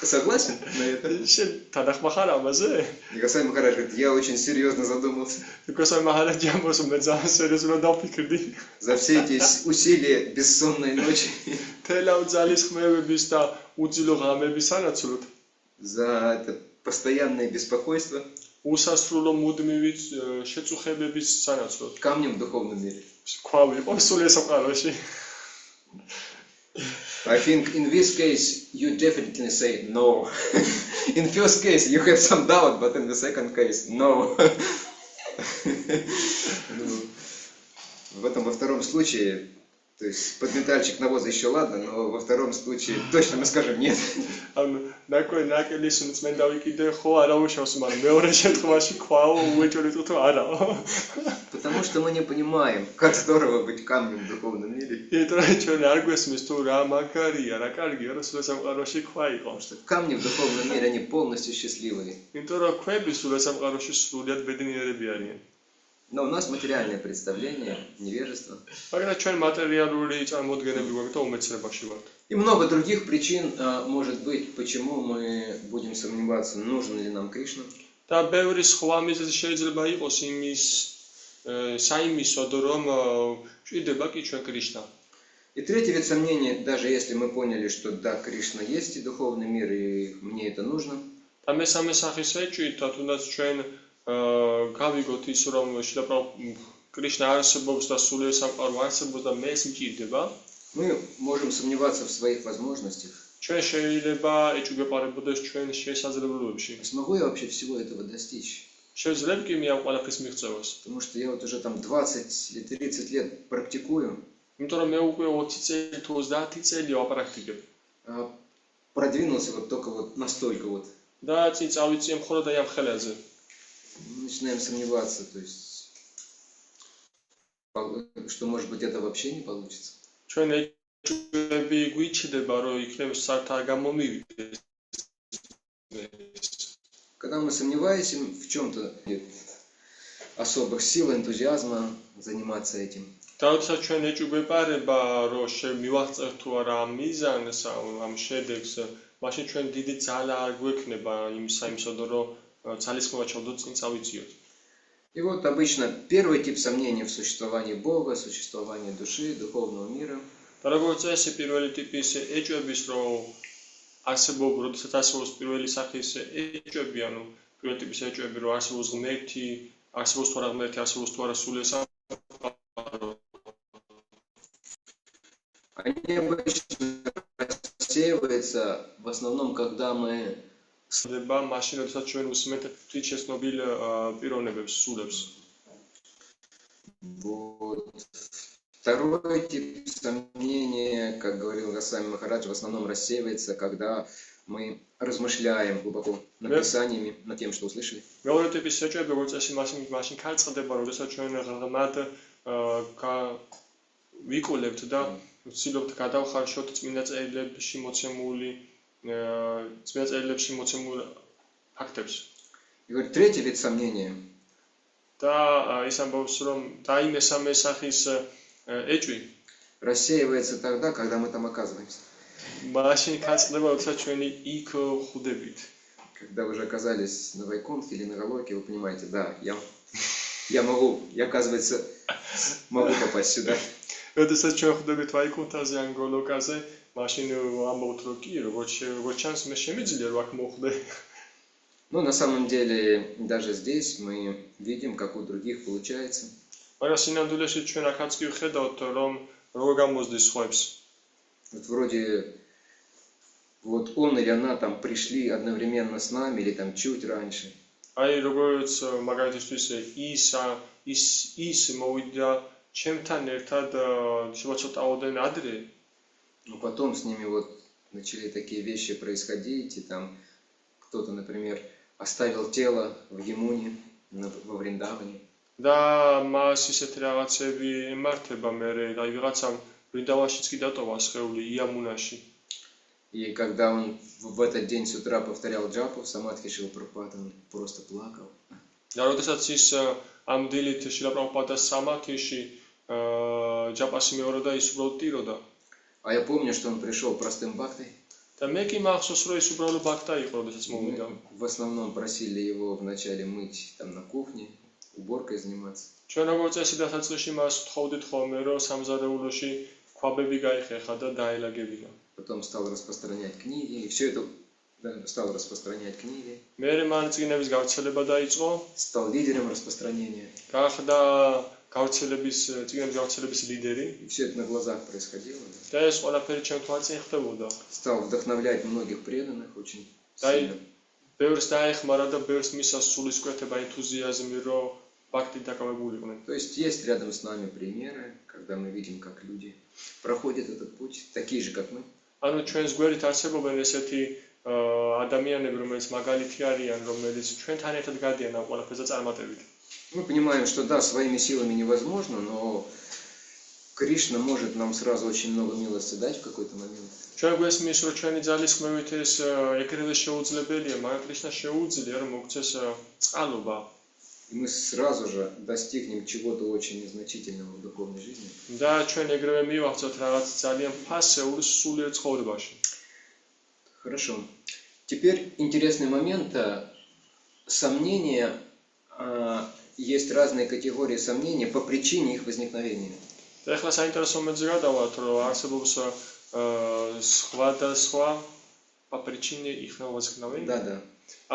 S1: согласен на это?
S4: შენ თანახმა ხარ ამაზე?
S1: И Госвами Махарадж говорит: я очень серьезно задумался.
S4: Госвами Махараджи ამბობს, მე ძალიან სერიოზულად დავფიქრდი.
S1: За все эти усилия бессонной ночи.
S4: თელავ ძალისხმევების და უძილო ღამების სანაცვლოდ.
S1: За это постоянное беспокойство.
S4: უსასრულო მუდმივი შეწუხებების სანაცვლოდ.
S1: Камнем в духовном мире.
S4: ქვა ვიყო სულ ეს სამყაროში.
S1: I think in this case you definitely say no. In first case you have some doubt, but in the second case no. В этом во втором случае То есть подметальщик навоза еще ладно, но во втором случае точно мы скажем нет.
S4: ანუ ნაკელის წმენდა ვიკიდე ხო არა უშავს, მაგრამ მეორე შემთხვევაში ქვაო უეჭველი თუ არა.
S1: Потому что мы не понимаем, как здорово быть камнем в духовном мире.
S4: იმიტომ რომ ჩვენ არ გვესმის თუ რა მაგარია, რა კარგია, რომ სულ სამყაროში ქვა იყოს.
S1: Камни в духовном мире, они полностью счастливые.
S4: იმიტომ რომ ქვები სულ სამყაროში სრულიად ბედნიერები არიან.
S1: Но у нас материальное представление, невежество.
S4: მაგრამ ჩვენ მატერიალური წარმოდგენები გვაქვს და უმეცნებაში ვართ.
S1: И много других причин может быть, почему мы будем сомневаться, нужен ли нам Кришна.
S4: და ბევრი სხვა მიზეზი შეიძლება იყოს იმის საიმისოდ რომ ჭირდება კი ჩვენ კრიშნა.
S1: И третий вид сомнения, даже если мы поняли, что да, Кришна есть и духовный мир, и мне это нужно.
S4: და მესამე სახის ეჭვით, თუნდაც ჩვენ გავიგოთ ის რომ კრიშნა არსებობს და სულიერ სამყარო არსებობს და მე ეს მჭირდება.
S1: Мы можем сомневаться в своих возможностях.
S4: ჩვენ შეიძლება ეჭვგეპარებოდეს ჩვენ შესაძლებლობებში.
S1: Смогу я вообще всего этого достичь?
S4: Შეიძლება კი მე ამ ყველაფრის მიღწევას.
S1: Потому что я вот уже там 20 или 30 лет практикую.
S4: იმიტომ რომ მე უკვე 20 წელი თუ 30 წელი ვაპრაქტიკებ.
S1: Продвинулся вот только вот настолько вот.
S4: და წინ წავიწიე მხოლოდ აი ამ ხელაზე.
S1: Начинаем сомневаться, то есть, что может быть это вообще не получится.
S4: ჩვენ ეჭვები გვიჩდება რომ იქნებ სართა გამომივიდეს.
S1: Когда мы сомневаемся в чем-то, нет особых сил, энтузиазма заниматься этим.
S4: და როდესაც ჩვენ ეჭვგვეპარება რომ მივაღწევთ თუ არა ამ მიზანს, ამ შედეგს, მაშინ ჩვენ დიდი ძალა არ გვექნება იმ საიმსოდ რომ ძალისხმევა ჩავდოთ წინ წავიწიოთ.
S1: И вот обычно первый тип сомнений в существовании Бога, существовании души, духовного мира.
S4: და როგორც წესი პირველი ტიპის ეჭვების რომ არსებობს, როდესაც არსებობს პირველი სახის ეჭვები, ანუ პირველი ტიპის ეჭვები რომ არსებობს ღმერთი, არსებობს თუ არა ღმერთი, არსებობს თუ არა სულიერ სამყარო.
S1: Они обычно рассеиваются в основном, когда мы
S4: ხდება მაშინ, როდესაც ჩვენ უსმენთ თვითშეცნობილ პიროვნებებს, სულებს.
S1: Вот. Второй тип сомнения, как говорил Госвами Махарадж, в основном рассеивается, когда мы размышляем глубоко над писаниями, над тем, что услышали.
S4: მეორე ტიპის ეჭვები, როგორც წესი, მაშინ ქარწყდება, როდესაც ჩვენ ღრმად ვიკულებთ და ვცდილობთ გადავხარშოთ წმინდა წერილებში მოცემული ფაქტებს.
S1: И говорит, третий вид сомнения.
S4: და ის ამბობს, რომ და იმ მესამე სახის ეჭვი
S1: рассеивается тогда, когда мы там оказываемся.
S4: მაშინ ქარწყდება, როდესაც ჩვენი იქ ხვდებით.
S1: Когда вы уже оказались на Вайкунтхе или на Галоке, вы понимаете, да, я могу, я, оказывается, могу попасть сюда.
S4: როდესაც ჩვენ ხვდებით ვაიკუნთაზე ან გოლოკაზე, მაშინ ამბობთ, რომ კი, როგორც ჩანს, მე შემიძლია რომ აქ მოვხვდე.
S1: Но на самом деле, даже здесь мы видим, как у других получается.
S4: მაგრამ სინამდვილეში ჩვენ აქაც კი ვხედავთ, რომ როგორ გამოსდის სხვებს.
S1: Вот вроде вот он или она там пришли одновременно с нами или там чуть раньше.
S4: აი როგორც მაგალითისთვის ის მოვიდა ჩემთან ერთად ცოტაოდენ ადრე.
S1: Но потом с ними вот начали такие вещи происходить, и там кто-то, например, оставил тело в Ямуне, во Вриндаване.
S4: და მას ისეთი რაღაცები ემართება მერე, აი ვიღაცამ ვრინდავანშიც კი დატოვა სხეული იამუნაში.
S1: И когда он в этот день с утра повторял джапу, Самадхи Шрила Прабхупады, он просто плакал.
S4: და როდესაც ის ამ დილით შრილა პრაბჰუპადას სამათიში ჯაპას მეორდა, ის უბრალოდ ტიროდა.
S1: А я помню, что он пришел простым бхактой.
S4: და მე კი მახსოვს, რომ ის უბრალოდ ბაქტა იყო, როდესაც მოვიდა.
S1: В основном просили его вначале мыть там на кухне, уборкой заниматься.
S4: ჩვენ როგორც წესი დასაწყისში მას ვთხოვდით ხოლმე, რომ სამზარეულოში ქვაბები გაიხეხა და დაელაგებინა.
S1: Потом стал распространять книги, и все это стал распространять книги.
S4: მერე მან წიგნების გავრცელება დაიწყო.
S1: Стал лидером распространения.
S4: გახდა წიგნების გავრცელების ლიდერი.
S1: И все это на глазах происходило.
S4: და ეს ყველაფერი ჩვენ თვალწინ ხდებოდა.
S1: Стал вдохновлять многих преданных очень
S4: და
S1: сильно.
S4: ბევრს დაეხმარა და ბევრს მისცა სულისკვეთება, ენთუზიაზმი, რომ ბაქტით დაკავებულიყვნენ.
S1: То есть есть рядом с нами примеры, когда мы видим, как люди проходят этот путь, такие же, как мы.
S4: ანუ ჩვენს გვერდით არსებობენ ესეთი ადამიანები, რომელიც მაგალითი არიან, რომელიც ჩვენთან ერთად გადიან ამ ყველაფერზე წარმატებით.
S1: Мы понимаем, что да, своими силами невозможно, но Кришна может нам сразу очень много милости дать в какой-то момент.
S4: ჩვენ გვესმის, რომ ჩვენი ძალის ხმევით ეს ეგრევე შეუძლებელია, მაგრამ კრიშნა შეუძლია, რომ მოგცეს წყალობა.
S1: И мы сразу же достигнем чего-то очень незначительного в духовной жизни.
S4: და ჩვენ ეგრევე მივახცოთ რაღაც ძალიან ფასეულ სულიერ ცხოვრებაში.
S1: Хорошо. Теперь интересный момент. Сомнения. Есть разные категории сомнений по причине их возникновения.
S4: და ახლა საინტერესო მომენტზე გადავართ, რომ არსებობს სხვადასხვა по причине их возникновения.
S1: Да.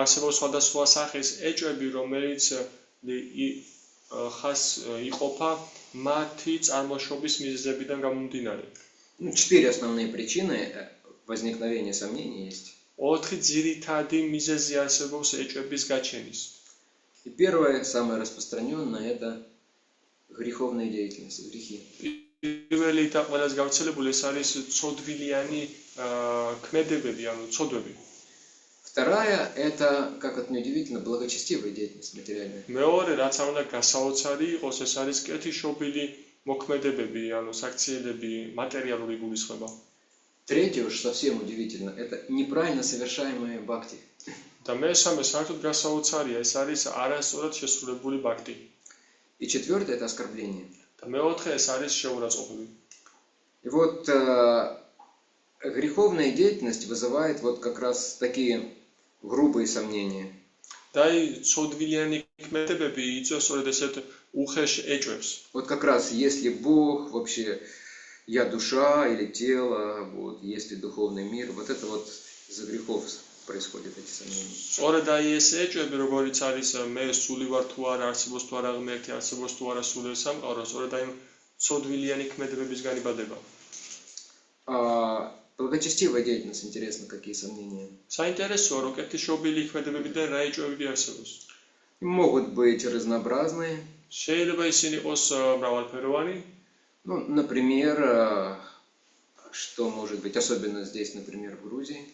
S4: არსებობს სხვადასხვა სახის ეჭვები, რომელიც ხას იყოფა მათი წარმოშობის მიზეზებიდან გამომდინარე.
S1: 4 основные причины возникновения сомнений есть.
S4: 4 ძირითადი მიზეზი არსებობს ეჭვების გაჩენის.
S1: И первое, самое распространенное, это греховная деятельность, грехи.
S4: პირველი და ყველაზე გავრცელებული ეს არის ცოდვილიანი ქმედებები, ანუ ცოდვები.
S1: Вторая, это, как это неудивительно, благочестивая деятельность материальная.
S4: მეორე, რაც არ უნდა გასაოცარი იყოს, ეს არის კეთილშობილი მოქმედებები, ანუ საქციელები, მატერიალური გულისხმობა.
S1: Третье, уж совсем удивительно, это неправильно совершаемые бхакти.
S4: და მესამე, საერთოდ გასაოცარია, ეს არის არასწორად შესრულებული ბაქტი.
S1: И четвертое, это оскорбление.
S4: და მეოთხე, ეს არის შეურაცხყოფები.
S1: И вот греховная деятельность вызывает вот как раз такие грубые сомнения.
S4: და ცოდვილიანი ქმედებები იწვევს სწორედ ესეთ უხეშ ეჭვებს.
S1: Вот как раз, если Бог, вообще, я душа или тело, вот, есть ли духовный мир, вот это вот из-за грехов происходят эти сомнения.
S4: სწორედ აი ეს ეჭვები, როგორიც არის მე სული ვარ თუ არა, არსებობს თუ არა ღმერთი, არსებობს თუ არა სულიერ სამყარო, სწორედ აი ცოდვილიანი ქმედებებისგან იბადება.
S1: Благочестивая деятельность, интересно, какие сомнения.
S4: საინტერესოა, რომ კეთილშობილი ქმედებებიდან რა ეჭვები არსებობს.
S1: Могут быть разнообразные.
S4: შეიძლება ისინი იყოს მრავალფეროვანი.
S1: Ну, например, что может быть, особенно здесь, например, в Грузии.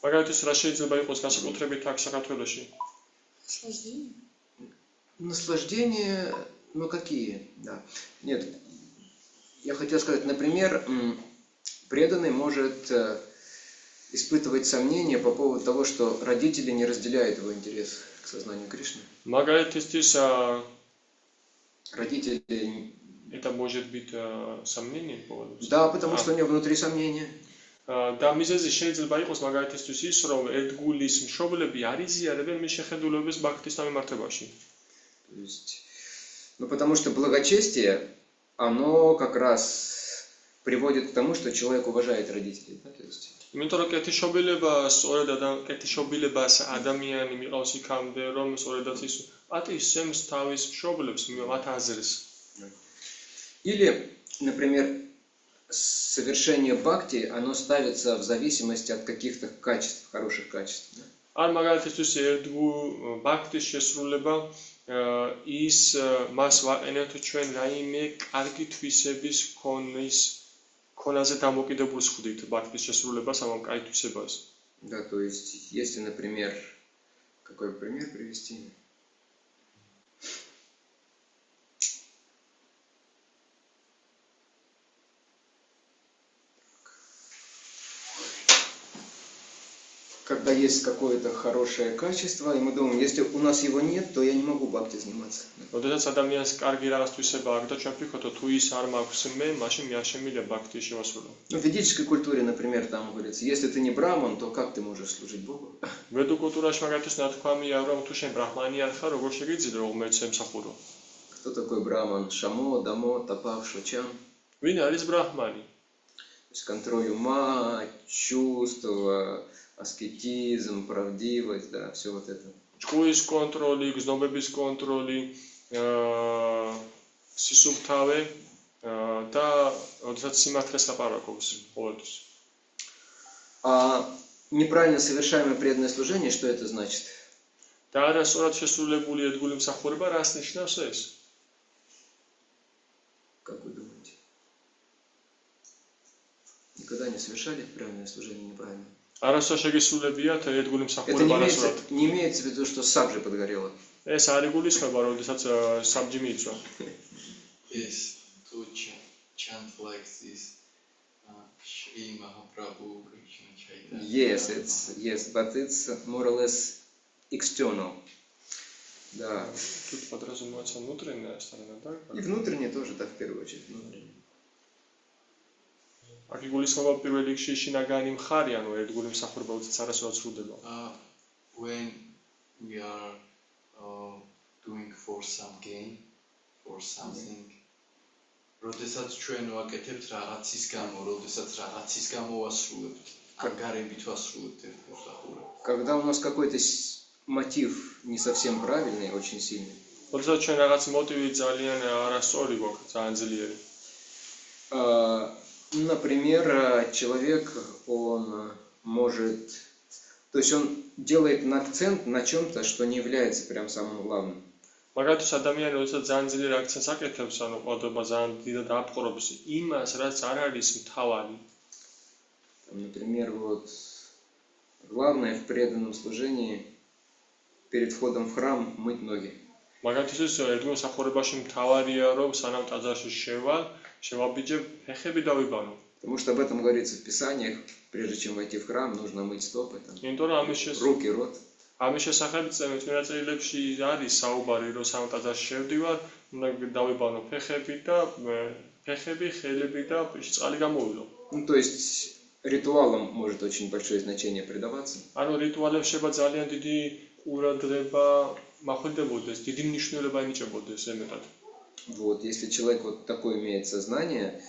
S4: მაგალითად, რა შეიძლება იყოს განსაკუთრებით აქ საქართველოში?
S1: Наслаждения, ну какие, да. Нет, я хотел сказать, например, преданный может испытывать сомнения по поводу того, что родители не разделяют его интерес к сознанию Кришны.
S4: მაგალითისთვის
S1: Родители...
S4: это может быть сомнение по поводу.
S1: Да, потому что у него внутри сомнения.
S4: და მიზეზი შეიძლება იყოს მაგალითისთვის ის, რომ ერთგულის მშობლები არ იზიარებენ მის შეხედულებას ბაქტის დამემართებაში.
S1: То есть, ну потому что благочестие, оно как раз приводит к тому, что человек уважает родителей, да, то есть.
S4: იმიტომ რომ კეთილშობილებას ადამიანი მიყავს იქამდე, რომ სწორედაც ის პატივსცემს თავის მშობლებს, მათ აზრს.
S1: Или, например, совершение бхакти, оно ставится в зависимости от каких-то качеств, хороших качеств. Да?
S4: არ მაგალითისთვის ერთგულ ბაქტის შესრულება ის მას ვაყენებთ ჩვენ რაიმე კარგი თვისების ქონაზე დამოკიდებულს ხვდით ბაქტის შესრულებას ამ კაი თვისებას.
S1: Да, то есть, если, например, какой пример привести? Когда есть какое-то хорошее качество, и мы думаем, если у нас его нет, то я не могу бхакти заниматься.
S4: როდესაც ადამიანს კარგი რაღაც თვისება აქვს და ჩვენ ვფიქრობთ, თუ ის არ მაქვს მე, მაშინ მე არ შემიძლია ბაქტი შევასრულო.
S1: Ну, в ведической культуре, например, там говорится, если ты не браман, то как ты можешь служить Богу?
S4: ვედუ კულტურაში მაგალითად ნათქვამია, რომ თუ შენ ბრაჰმანი არ ხარ, როგორ შეგიძლია ღმერთს ემსახურო?
S1: Кто такой браман? Шамо, дамо, тапав, шочам.
S4: ვინ არის ბრაჰმანი?
S1: То есть контроль ума, чувства, аскетизм, правдивость, да, все вот это.
S4: ჭკუის კონტროლი, გზნობების კონტროლი, სისუფთავე და როდესაც სიმართლეს ლაპარაკობს ყოველთვის.
S1: А неправильно совершаемое преданное служение, что это значит?
S4: და არასწორად შესრულებული ერთგული მსახურება რას ნიშნავს ეს?
S1: Как вы думаете? Никогда не совершали правильное служение неправильно?
S4: არასწორად შეგესრულებიათ ერთგული
S1: Это
S4: მსახურება არასწორად.
S1: не имеется в виду, что сабжа подгорела.
S4: ეს არ იგულისხმება, როდესაც საბჯი მიიწვა.
S5: Yes, to chant like this, Shri Mahaprabhu Krishna Chaitanya.
S1: Yes, but it's more or less external. Да.
S4: Тут подразумевается внутренняя сторона, да?
S1: И внутренне тоже, да, в первую очередь. Внутренне.
S4: აქ იგულისხმება პირველ რიგში შინაგანი მხარე, ანუ ერთგული მსახურება უცებ არასწორად სრულდება.
S5: When we are doing for some gain, for something, როდესაც ჩვენ ვაკეთებთ რაღაცის გამო, როდესაც რაღაცის გამო ვასრულებთ, ან გარებით ვასრულებთ ერთ მსახურებას.
S1: Когда у нас какой-то мотив не совсем правильный, очень сильный.
S4: როდესაც ჩვენ რაღაც მოტივი ძალიან არასწორი გვაქვს, ძალიან ძლიერი.
S1: Например, человек, он может, то есть он делает акцент на чем-то, что не является прям самым главным.
S4: მაგალითად, ადამიანი როდესაც ძალიან ძლიერ აქცენტს აკეთებს, ანუ ყოდობა ძალიან დიდად აპყრობს იმას, რაც არ არის მთავარი.
S1: Например, вот главное в преданном служении перед входом в храм мыть ноги.
S4: მაგალითად, ერთგულ მსახურებაში მთავარია, რომ სანამ ტაძარში შევაბიჯებ, ფეხები დავიბანო.
S1: Потому что об этом говорится в Писаниях, прежде чем войти в храм, нужно мыть стопы, там, руки, рот.
S4: ამის შესახებ წმინდა წერილებში არის საუბარი, რომ სანამ ტაძარში შევდივარ, უნდა დავიბანო ფეხები, ხელები და წყალი გამოვიდო.
S1: Ну, то есть ритуалам может очень большое значение придаваться.
S4: ანუ რიტუალებს შეიძლება ძალიან დიდი ყურადღება მახვილდებოდეს, დიდი მნიშვნელობა ენიჭებოდეს ემეტად.
S1: Вот, если человек вот такое имеет сознание,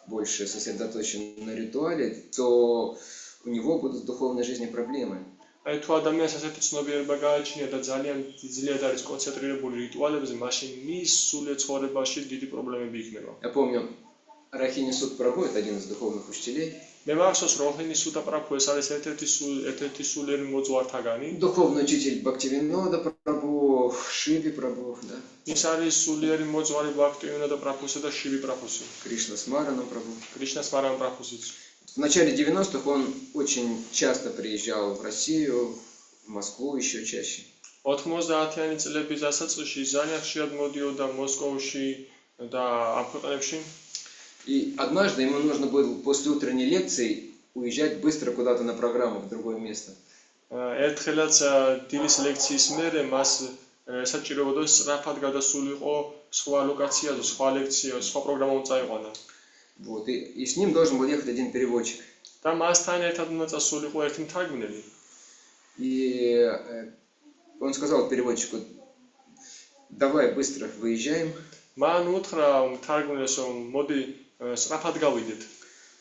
S1: больше сосредоточен на ритуале, то у него будут в духовной жизни проблемы.
S4: აი თუ ადამიანს ასეთი ცნობიერება გააჩნია და ძალიან ძლიერ არის კონცენტრირებული რიტუალებზე, მაშინ მის სულიერ ცხოვრებაში დიდი პრობლემები იქნება.
S1: Я помню, Рахини Суд Прабху, это один из духовных учителей.
S4: მე მახსოვს როჰინი სუდა პრაბჰუ ეს არის ერთ-ერთი სულიერი მოძღვართაგანი.
S1: Духовный учитель Бхактивинода Прабху, Шиви Прабху, да.
S4: ის არის სულიერი მოძღვარი ბхактивинода პრაბჰუსა და შივი პრაბჰუსი.
S1: Кришна Смарана Прабху.
S4: კრიშნა სმარანა პრაბჰუსიც.
S1: В начале 90-х он очень часто приезжал в Россию, в Москву еще чаще.
S4: 90-იანი წლების დასაწყისში ძალიან ხშირად მოდიოდა მოსკოვში და ამ ქვეყნებში.
S1: И однажды ему нужно было после утренней лекции уезжать быстро куда-то на программу, в другое место.
S4: ერთხელაც დილის ლექციის მერე მას საჭიროებოდა სწრაფად გადასულიყო სხვა ლოკაციაზე, სხვა ლექცია, სხვა პროგრამა უნდა წაიყვანა.
S1: Вот, и с ним должен был ехать один переводчик.
S4: და მასთან ერთად უნდა წასულიყო ერთი მთარგმნელი.
S1: И он сказал переводчику: давай быстро выезжаем.
S4: მან უთხრა მთარგმნელს, რომ მოდი სწრაფად გავიდეთ.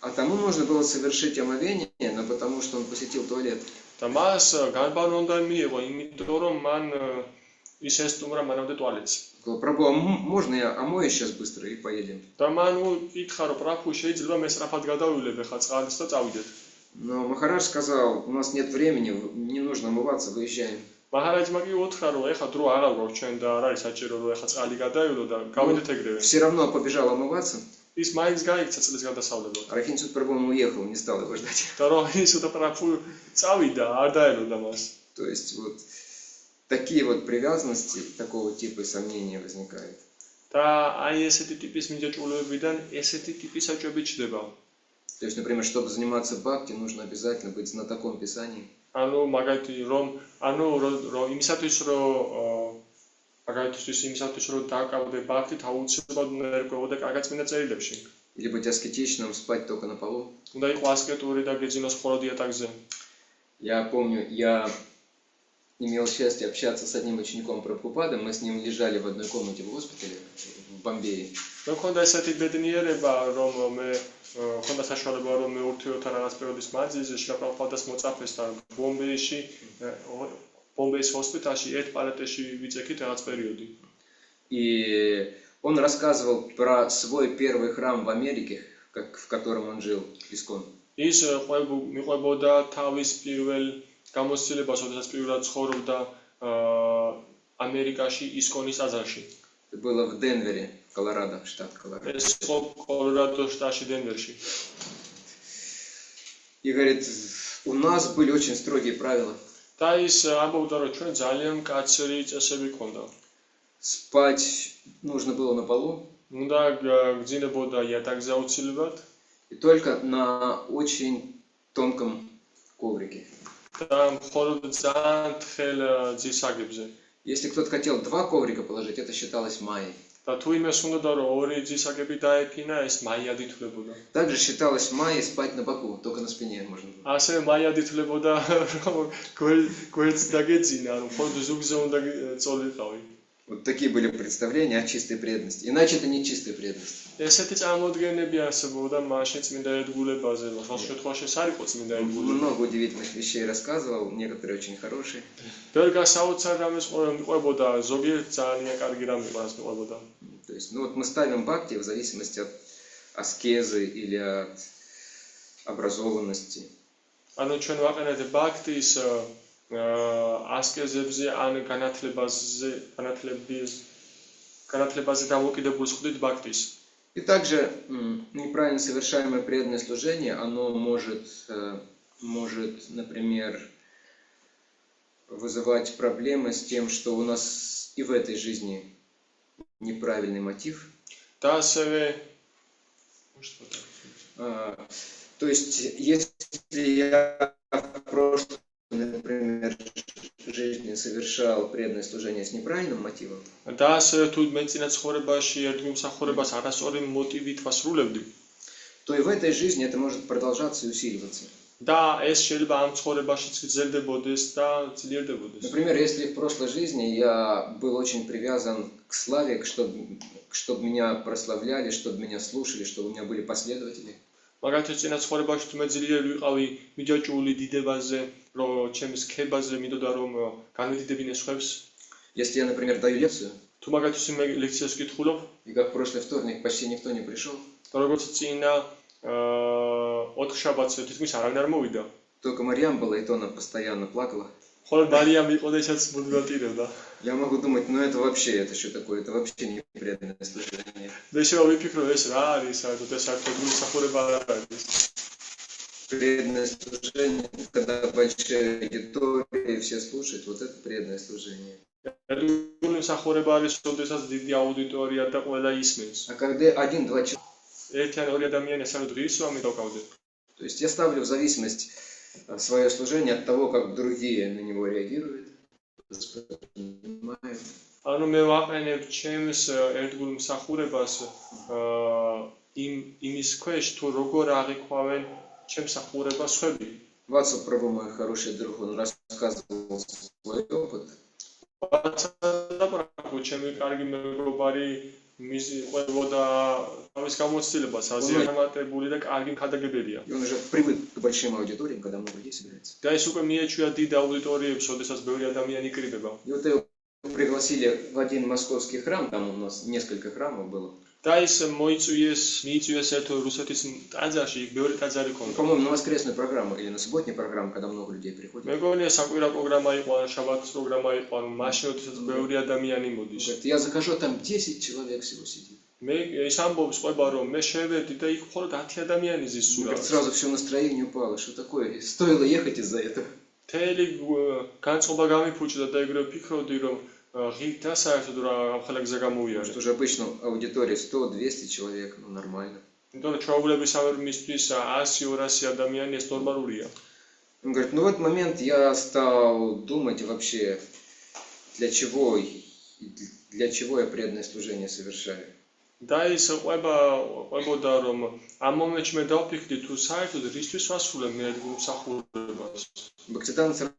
S1: А тому нужно было совершить омовение, но потому что он посетил туалет.
S4: და მას განბანო უნდა მიიღო, იმიტომ რომ მან ის ესტუმრა მანამდე туалетს.
S1: Сказал: Прабху, а можно я омою сейчас быстро и поедем?
S4: და მან უთხრა, რომ პრაბჰუ შეიძლება მე სწრაფად გადავივლებ ხა წყალს და წავიდეთ.
S1: Но Махарадж сказал: у нас нет времени, не нужно омываться, выезжаем.
S4: მაჰარაჯმა კი უთხრა, რომ ეხა დრო არ აქვს ჩვენ და არ არის საჭირო, რომ ეხა წყალი გადაივლო და გავიდეთ ეგრევე.
S1: Все равно побежал омываться.
S4: ის მაინც გაიქცა წყლის გადასავლებლად.
S1: Рахин Суд Прабху уехал, не стал его ждать.
S4: და როჰინი სუდა პრაბჰუ წავიდა, არ დაელოდა მას.
S1: То есть вот такие вот привязанности, такого типа сомнения возникают.
S4: და აი ესეთი ტიპის მიჯაჭვლებიდან ესეთი ტიპის საჭები ჩდება.
S1: То есть, например, чтобы заниматься бхакти, нужно обязательно быть знатоком Писаний.
S4: ანუ მაგალითი რომ იმისათვის რომ დააკავდე ბაქთით აუცილებლად უნდა ერკვეოდე კარგად წმინდა წერილებში.
S1: Или быть аскетичным, спать только на полу.
S4: უნდა იყო ასკეტური და გეძინოს ხოლო დიატაგზე.
S1: Я помню, я имел счастье общаться с одним учеником Прабхупады. Мы с ним лежали в одной комнате в госпитале в Бомбее.
S4: მე მქონდა ესეთი ბედნიერება, რომ მე მქონდა საშუალება, რომ მე ურთიერთთან რაღაც პერიოდის მანძილზე შრა პრაბჰუპადას მოწაფეს და ბომბეის ჰოსპიტალში ერთ პალატაში ვიწექით რაღაც პერიოდი.
S1: И он рассказывал про свой первый храм в Америке, в котором он жил, Искон.
S4: ის მიყვებოდა თავის პირველ გამოცდილებას, როდესაც პირველად ცხოვრობდა ამერიკაში ისკონის ტაძარში.
S1: Это было в Денвере, Колорадо, штат Колорадо.
S4: ეს იყო კოლორადოს შტატში დენვერში.
S1: И говорит, у нас были очень строгие правила.
S4: და ის ამბობდა, რომ ჩვენ ძალიან კაცრი წესები გქონდა.
S1: Спать нужно было на полу.
S4: უნდა გძინებოდა იატაკზე აუცილებლად
S1: И только на очень тонком коврике.
S4: და მხოლოდ ძალიან თხელ ძისაგებზე.
S1: Если кто-то хотел 2 коврика положить, это считалось майей.
S4: და თუ იმეს უნდოდა რომ ორი ძისაგები დაეფინა, ეს მაიად ითვლებოდა.
S1: Также считалось майей спать на боку, только на спине можно было.
S4: ასევე მაიად ითვლებოდა რომ გვერდს დაგეძინა, რომ მხოლოდ ზურგზე უნდა წოლიყავი.
S1: Вот такие были представления о чистой преданности. Иначе это не чистая преданность.
S4: ესეთი წარმოდგენები არსებობდა მაშინ წმინდა ერთგულებაზე, ხოლმე შემთხვევაში ეს არ იყო წმინდა ერთგულება.
S1: Много удивительных вещей рассказывал, некоторые очень хорошие.
S4: ბევრი გასაოცარ რამეს მიყვებოდა, ზოგიერთ ძალიან კარგი რამე მიყვებოდა.
S1: То есть, ну вот мы ставим бхакти в зависимости от аскезы или от образованности.
S4: ანუ ჩვენ ვაყენებთ ბაქტის ასკეზებზე ან განათლებაზე დამოკიდებულს ხვდით ბაქტის.
S1: И также неправильно совершаемое преданное служение, оно может, например, вызывать проблемы с тем, что у нас и в этой жизни неправильный мотив.
S4: და ასევე
S1: То есть, если я в прошлой, например, жизни совершал преданное служение с неправильным мотивом,
S4: და ასევე თუ მე წინა ცხოვრებაში ერთგულმსახურებას არასწორი მოტივით ვასრულებდი,
S1: то и в этой жизни это может продолжаться и усиливаться.
S4: და ეს შეიძლება ამ ცხოვრებაშიც გრძელდებოდეს და ძლიერდებოდეს.
S1: Например, если в прошлой жизни я был очень привязан к славе, чтобы меня прославляли, чтобы меня слушали, чтобы у меня были последователи.
S4: მაგალითად წინა ცხოვრებაში თუ მე ძლიერი ვიყავი მიჯაჭვული დიდებაზე, რომ ჩემს ქებაზე მინდოდა რომ განვიდიდებინე სხვებს.
S1: Если я, например, даю лекцию,
S4: თუ მაგალითად მე ლექციას ვკითხულობ,
S1: и как в прошлый вторник почти никто не пришел,
S4: და როგორც წინა ოთხშაბათს თითქმის არავინ არ მოვიდა.
S1: только Марьям была, и то она постоянно плакала.
S4: ხოლო მარიამი იყო და ესაც მუდმივად ტირებდა.
S1: Я могу думать, ну это вообще, это что такое, это вообще не преданное служение.
S4: და შეიძლება ვიფიქრო ეს რა არის, საერთოდ ეს საერთოდ მსახურება არ არის.
S1: Преданное служение, когда большая аудитория, все слушают, вот это преданное служение.
S4: ერთგული მსახურება არის, როდესაც დიდი აუდიტორია და ყველა ისმენს.
S1: А когда 1-2 человека,
S4: ერთი ან ორი ადამიანი საერთოდ ღირსვამი დავკავდეთ.
S1: то есть я ставлю в зависимость свое служение от того, как другие на него реагируют, воспринимают.
S4: ანუ მე ვაყენებ ჩემს ერთგულ მსახურებას იმის ქვეშ თუ როგორ აღიქვავენ ჩემს მსახურებას სხვები.
S1: Ватса Прабху, мой хороший друг, он рассказывал свой опыт.
S4: ვაცსაპრაბჰუ ჩემი კარგი მეგობარი მიზიყვებოდა თავის გამოცდილებას, აზიარამატებული და კარგი მქადაგებელია.
S1: И он уже привык к большим аудиториям, когда много людей собирается.
S4: და ეს უკვე მიეჩვია დიდ აუდიტორიებს, როდესაც ბევრი ადამიანი იკრიბება.
S1: И вот его пригласили в один московский храм, там у нас несколько храмов было.
S4: და ის მიიწვიეს ერთ რუსეთის ტაძარში, ბევრი ტაძარი ჰქონდა.
S1: По-моему, на воскресную программу или на субботнюю программу, когда много людей приходит.
S4: მეგონია საკვირა პროგრამა იყო, ან შაბათის პროგრამა იყო, ან მაშინ როდესაც ბევრი ადამიანი მოდის.
S1: Говорит, я захожу, там 10 человек всего сидит.
S4: მე ის ამბობს ყვება რომ მე შევედი და იქ მხოლოდ 10 ადამიანი ზის სულ.
S1: Говорит, сразу все настроение упало, что такое? Стоило ехать из-за этого.
S4: თელი განწყობა გამიფუჭდა და ეგრევე ვფიქრობდი რომ ღირთ და საერთოდ რა ამ ხალხზე გამოვიარე.
S1: Что же обычно аудитория 100-200 человек, ну нормально.
S4: იმიტომ რომ ჩვეულებრივ მისთვის 100-200 ადამიანი ეს ნორმალურია.
S1: Он говорит, ну в этот момент я стал думать вообще, для чего я преданное служение совершаю.
S4: და ის ყვებოდა რომ ამ მომენტში მე დავფიქრდი თუ საერთოდ რისთვის ვასრულებ მე ერთ მსახურებას.
S1: Бхактисиданта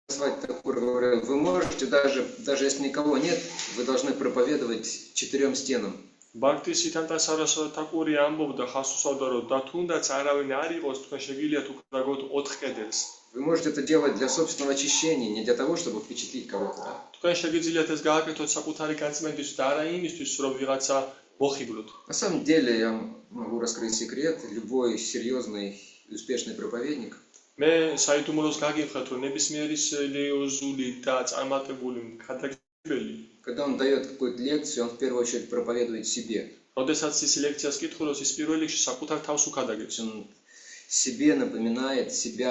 S1: Сарасвати Такур говорил, вы можете даже если никого нет, вы должны проповедовать 4 стенам.
S4: ბაქტისიდანტა სარასვათი თაკური ამბობდა ხასუსავდა რომ და თუნდაც არავინ არ იყოს თქვენ შეგიძლიათ უკრავოთ 4 კედელს.
S1: Вы можете это делать для собственного очищения, не для того, чтобы впечатлить кого-то.
S4: თქვენ შეგიძლიათ ეს გააკეთოთ საკუთარი განწმენდისთვის და არა იმისთვის რომ ვიღაცა მოხიბლოთ.
S1: На самом деле, я могу раскрыть секрет, любой серьезный и успешный проповедник,
S4: მე საიდუმლოს გაგიხსნათ, რომ ნებისმიერი სერიოზული და წარმატებული ქადაგებელი,
S1: Когда он дает какую-то лекцию, он в первую очередь проповедует себе.
S4: როდესაც ის ლექციას კითხულობს, ის პირველ რიგში საკუთარ თავს უქადაგებს.
S1: Он себе напоминает себя.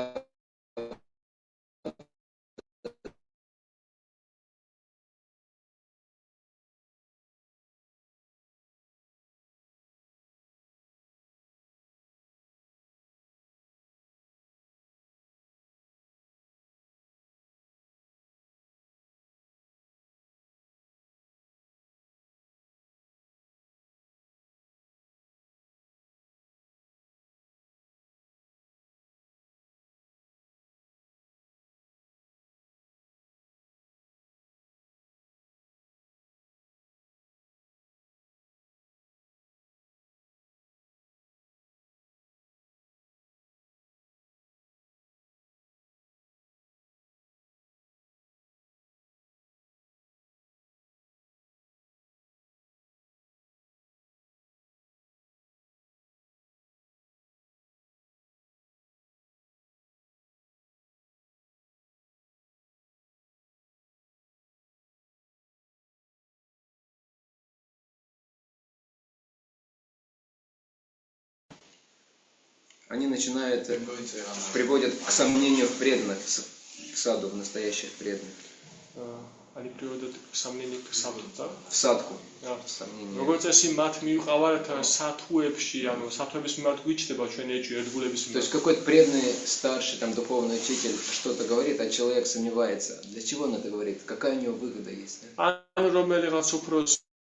S1: Они начинают, приводят к сомнению в преданных, к саду, в настоящих преданных.
S4: Они приводят к сомнению в саду, да?
S1: В садку.
S4: Сомнения. როგორც წესი მათ მივყავართ სათუებში, ანუ სათუების მიმართ გვიჩნდება ჩვენი ეჭვი ერთგულების
S1: То
S4: მიმართ.
S1: есть какой-то преданный, старший, там, духовный учитель что-то говорит, а человек сомневается. Для чего он это говорит? Какая у него выгода есть? Да?
S4: ან რომელიღაც უფრო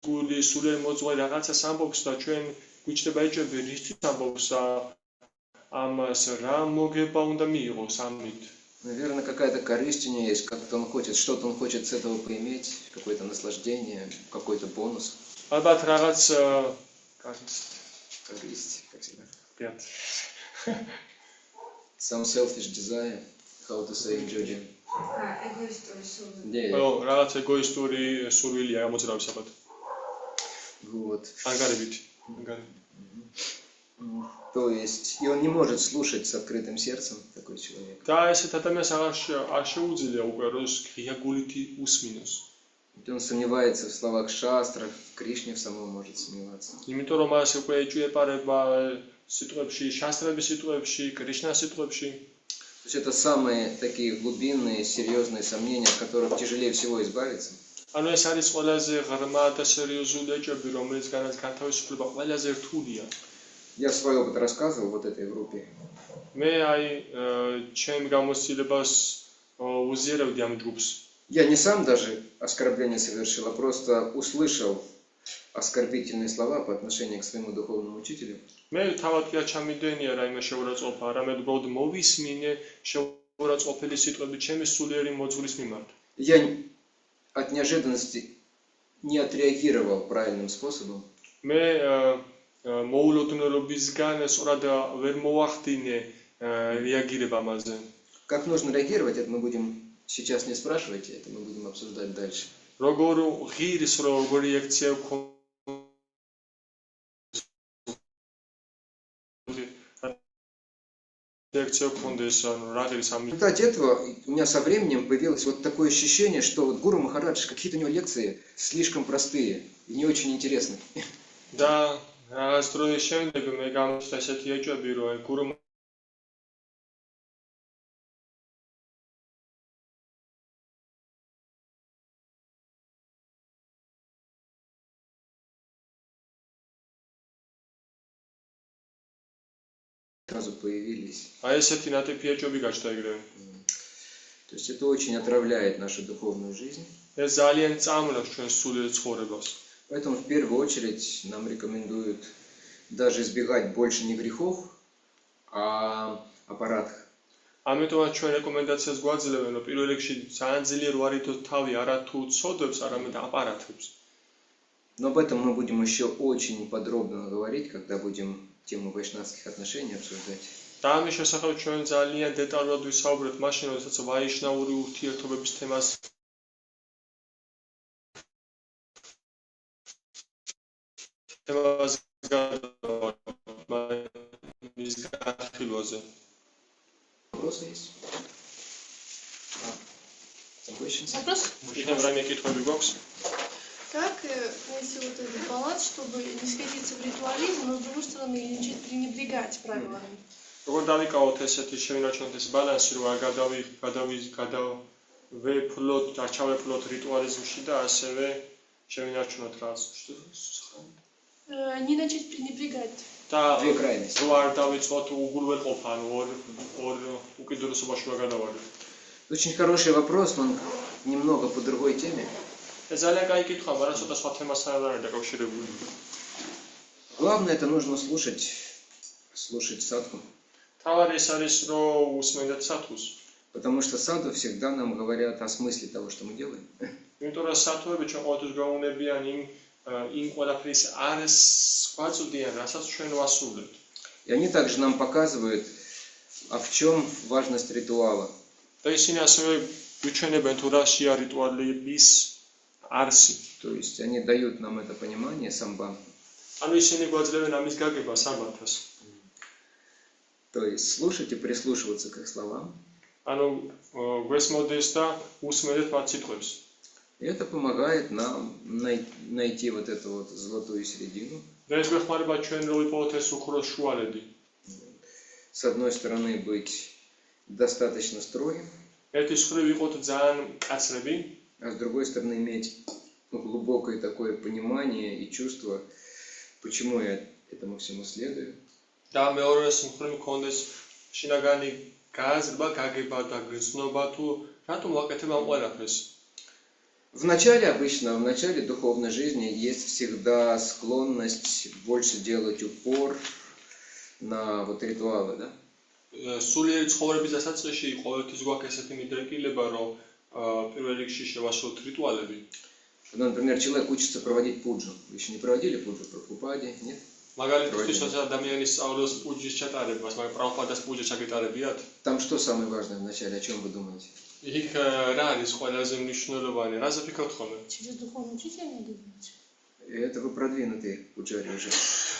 S4: გული სულიერ მოძღვარი რაღაცას ამბობს და ჩვენ გვიჩნდება ეჭვები რისთვის ამბობს ამას რა მოგება უნდა მიიღოს ამით.
S1: Наверное, какая-то корысть у него есть, как-то он хочет, что-то он хочет с этого поиметь, какое-то наслаждение, какой-то бонус.
S4: ალბათ რაღაც
S1: Корысть, как всегда.
S4: Нет.
S1: Some selfish desire, how to say in Georgian.
S2: ეგოისტური სული.
S1: Yeah,
S4: ო, რაღაც ეგოისტური სურვილია გამოძრავი საფათ.
S1: вот.
S4: ანგარებით.
S1: То есть, и он не может слушать с открытым сердцем, такой человек.
S4: და ესეთ ადამიანს არ შეუძლია უკვე რომ ღია გულით უსმინოს.
S1: Он сомневается в словах шастры, в Кришне в самом может сомневаться.
S4: იმიტომ რომ მას უკვე ეჭვი ეპარება სიტყვებში, შასტრების სიტყვებში, კრიშნას სიტყვებში.
S1: То есть это самые такие глубинные, серьезные сомнения, от которых тяжелее всего избавиться.
S4: ანუ ეს არის ყველაზე ღრმა და სერიოზული ეჭვები, რომელიცგანაც განთავისუფლება ყველაზე რთულია.
S1: Я свой опыт рассказывал вот этой группе.
S4: მე აი ჩემ გამოცდილებას უზიარავდი ამ ჯგუფს.
S1: Я не сам даже оскорбление совершил, а просто услышал оскорбительные слова по отношению к своему духовному учителю.
S4: მე თავად კი არ ჩამიდენია რა იმე შეურაცხყოფა, არამედ უბრალოდ მოვისმინე შეურაცხყოფელი სიტყვები ჩემი სულიერი მოძღვრის მიმართ.
S1: Я от неожиданности не отреагировал правильным способом.
S4: მე მოულოდნელობისგან სწორად ვერ მოვახდინე რეაგირება ამაზე.
S1: Как нужно реагировать, это мы будем сейчас не спрашивать, это мы будем обсуждать дальше.
S4: როგორ ღირს როგორ რეაქცია გქონდეს, ანუ რა ღირს ამ
S1: В результате этого у меня со временем появилось вот такое ощущение, что вот Гуру Махарадж, какие-то у него лекции слишком простые и не очень интересные.
S4: და რაღაც დროის შემდეგ მე გამოჩნდა ესეთი ეჭვები, რომ გურუ
S1: Сразу появились.
S4: აი ესეთი ნატიფი ეჭვები გაჩნდა ეგრევე.
S1: То есть это очень отравляет нашу духовную жизнь.
S4: ეს ძალიან წამლავს ჩვენს სულიერ ცხოვრებას.
S1: Поэтому в первую очередь нам рекомендуют даже избегать больше не грехов, а аппаратов.
S4: ამიტომაც ჩვენ რეკომენდაციას გვაძლევენ, რომ პირველ რიგში ძალიან ძლიერ ვარიდოთ თავი არა თუ ცოდვებს, არამედ აპარატებს.
S1: Но об этом мы будем еще очень подробно говорить, когда будем тему вайшнавских отношений обсуждать.
S4: და ამის შესახებ ჩვენ ძალიან დეტალურად ვისაუბრეთ მაშინ, როდესაც ვაიშნაური ურთიერთობების თემას
S1: Вопросы есть? Questions?
S2: Вопрос?
S4: იქნებ რაიმე კითხვები გვაქვს?
S2: Как найти вот этот баланс, чтобы не сходиться в ритуализм, но с другой стороны не начать пренебрегать правилами?
S4: როგორ დავიკავოთ ესეთი შევინარჩუნოთ ეს ბალანსი, რომ არ გადავეფლოთ, არ ჩავეფლოთ რიტუალიზმში და ასევე შევინარჩუნოთ რაც.
S2: Не начать пренебрегать.
S4: და
S1: Две крайности.
S4: რო არ დავიწყოთ უგულვერყოფა, ანუ ორ უკიდურესობაში ვერ გადავარდეთ.
S1: Очень хороший вопрос, он немного по другой теме.
S4: ეს ძალიან კაი კითხვა, მაგრამ ცოტა სხვა თემასთან არის დაკავშირებული.
S1: Главное, это нужно слушать садху.
S4: თავარი ეს არის, რომ უსმენდეთ სათუს.
S1: Потому что садху всегда нам говорят о смысле того, что мы делаем.
S4: იმიტომ რომ სათუები ჩვენ ყოველთვის გვეუბნებიან იმ ყველაფრის არის გვაწვდიან, რასაც ჩვენ ვასრულებთ.
S1: И они также нам показывают, а в чем важность ритуала.
S4: და ისინი ასევე გვიჩვენებენ თუ რაშია რიტუალების არსი.
S1: То есть они дают нам это понимание самбхам.
S4: ანუ ისინი გვაძლევენ ამის გაგება სამბათას.
S1: То есть слушать и прислушиваться к их словам.
S4: ანუ გვესმოდეს და უსმენდეთ მათ სიტყვებს.
S1: И это помогает нам найти вот эту вот золотую середину.
S4: და ეს გვეხმარება ჩვენ რომ ვიპოვოთ ეს უხროს შუალედი.
S1: С одной стороны быть достаточно строгим,
S4: ერთის მხრივ ვიყოთ ძალიან კაცრები,
S1: а с другой стороны иметь глубокое такое понимание и чувство, почему я этому всему следую.
S4: და მეორეს მხრივ მქონდეს შინაგანი გააზრება, გაგება და გრძნობა თუ რატომ ვაკეთებ ამ ყველაფერს.
S1: В начале духовной жизни есть всегда склонность больше делать упор на вот ритуалы, да?
S4: სულიერი ცხოვრების დასაწყისში ყოველთვის გვაქვს ესეთი მიდრეკილება, რომ პირველ რიგში შევასრულოთ რიტუალები.
S1: Например, человек учится проводить пуджу. Вы еще не проводили пуджу в Прабхупаде, нет?
S4: მაგალითად, ადამიანი სწავლობს პუჯის ჩატარებას, მაგრამ პრაბჰუპადას პუჯა ჩაგეტარებიათ?
S1: Там что самое важное в начале, о чем вы думаете?
S4: იქ რა არის ყველაზე მნიშვნელოვანი? რაზე ფიქრობთ ხოლმე?
S2: Через духовного учителя надо думать.
S1: Это вы продвинутые пуджари уже.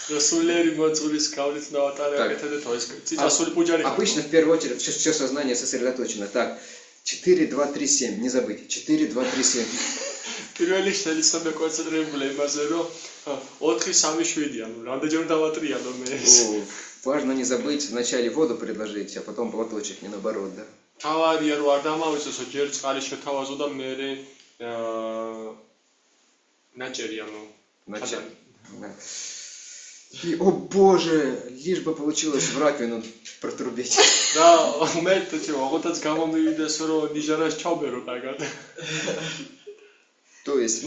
S4: სულიერი მოძღვრის გავლით ნავატარე აკეთებდეთ ეს წიწასული პუჯარი.
S1: Обычно в первую очередь все сознание сосредоточено. Так, 4, 2, 3, 7, не забыть. 4, 2, 3, 7.
S4: პირველი შეიძლება კონცენტრირებული იმაზე, რომ 4, 3, 7, ანუ რამდენჯერ დავატრიალო მე ეს.
S1: Важно не забыть вначале воду предложить, а потом платочек, не наоборот, да?
S4: თავარია რომ არ დამავიწყოს, ჯერ წყალი შეთავაზო და მე наჭერი, ანუ
S1: Вначале. Да. И, о боже, лишь бы получилось в раковину протрубить.
S4: და მე თვითონ ოღონდ გამომივიდეს რომ ნიჟარას ჩავბერო კარგად.
S1: То есть,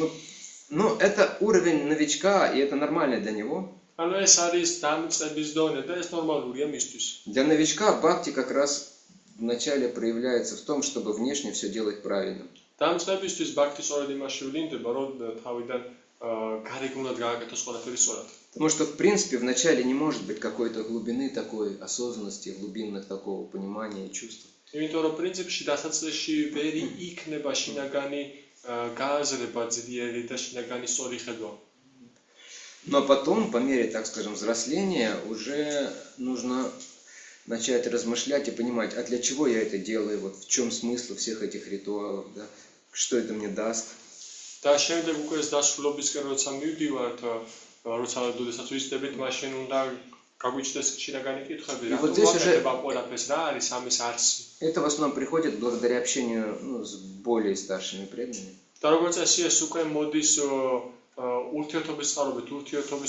S1: ну, это уровень новичка, и это нормально для него.
S4: ანუ ეს არის დამწყების დონე და ეს ნორმალურია მისთვის.
S1: Для новичка бхакти как раз вначале проявляется в том, чтобы внешне все делать правильно.
S4: დამწყებისთვის ბაქთი სწორედ იმაში ვლინდება, რომ თავიდან გარეგნულად გააკეთოს ყველაფერი სწორად.
S1: Потому что, в принципе, вначале не может быть какой-то глубины такой осознанности, глубинных такого понимания и чувств.
S4: იმიტომ რომ პრინციპში დასაწყისში ვერ იქნება შინაგანი გააზრება ძლიერი და შინაგანი სწორი ხედვა.
S1: Но потом, по мере, так скажем, взросления, уже нужно начать размышлять и понимать, а для чего я это делаю, вот в чем смысл всех этих ритуалов, да? Что это мне даст.
S4: და შემდეგ უკვე ეს დასრულებისკენ როცა მივდივართ, როცა დოდესაც ვიზრდებით, მაშინ უნდა გაგვიჩნდეს შინაგანი კითხვები, რა ვაკეთებ ამ ყველაფერს, რა არის ამის არსი.
S1: Это в основном приходит благодаря общению с более старшими преданными.
S4: და როგორც წესი ეს უკვე моდის ურთიერთობის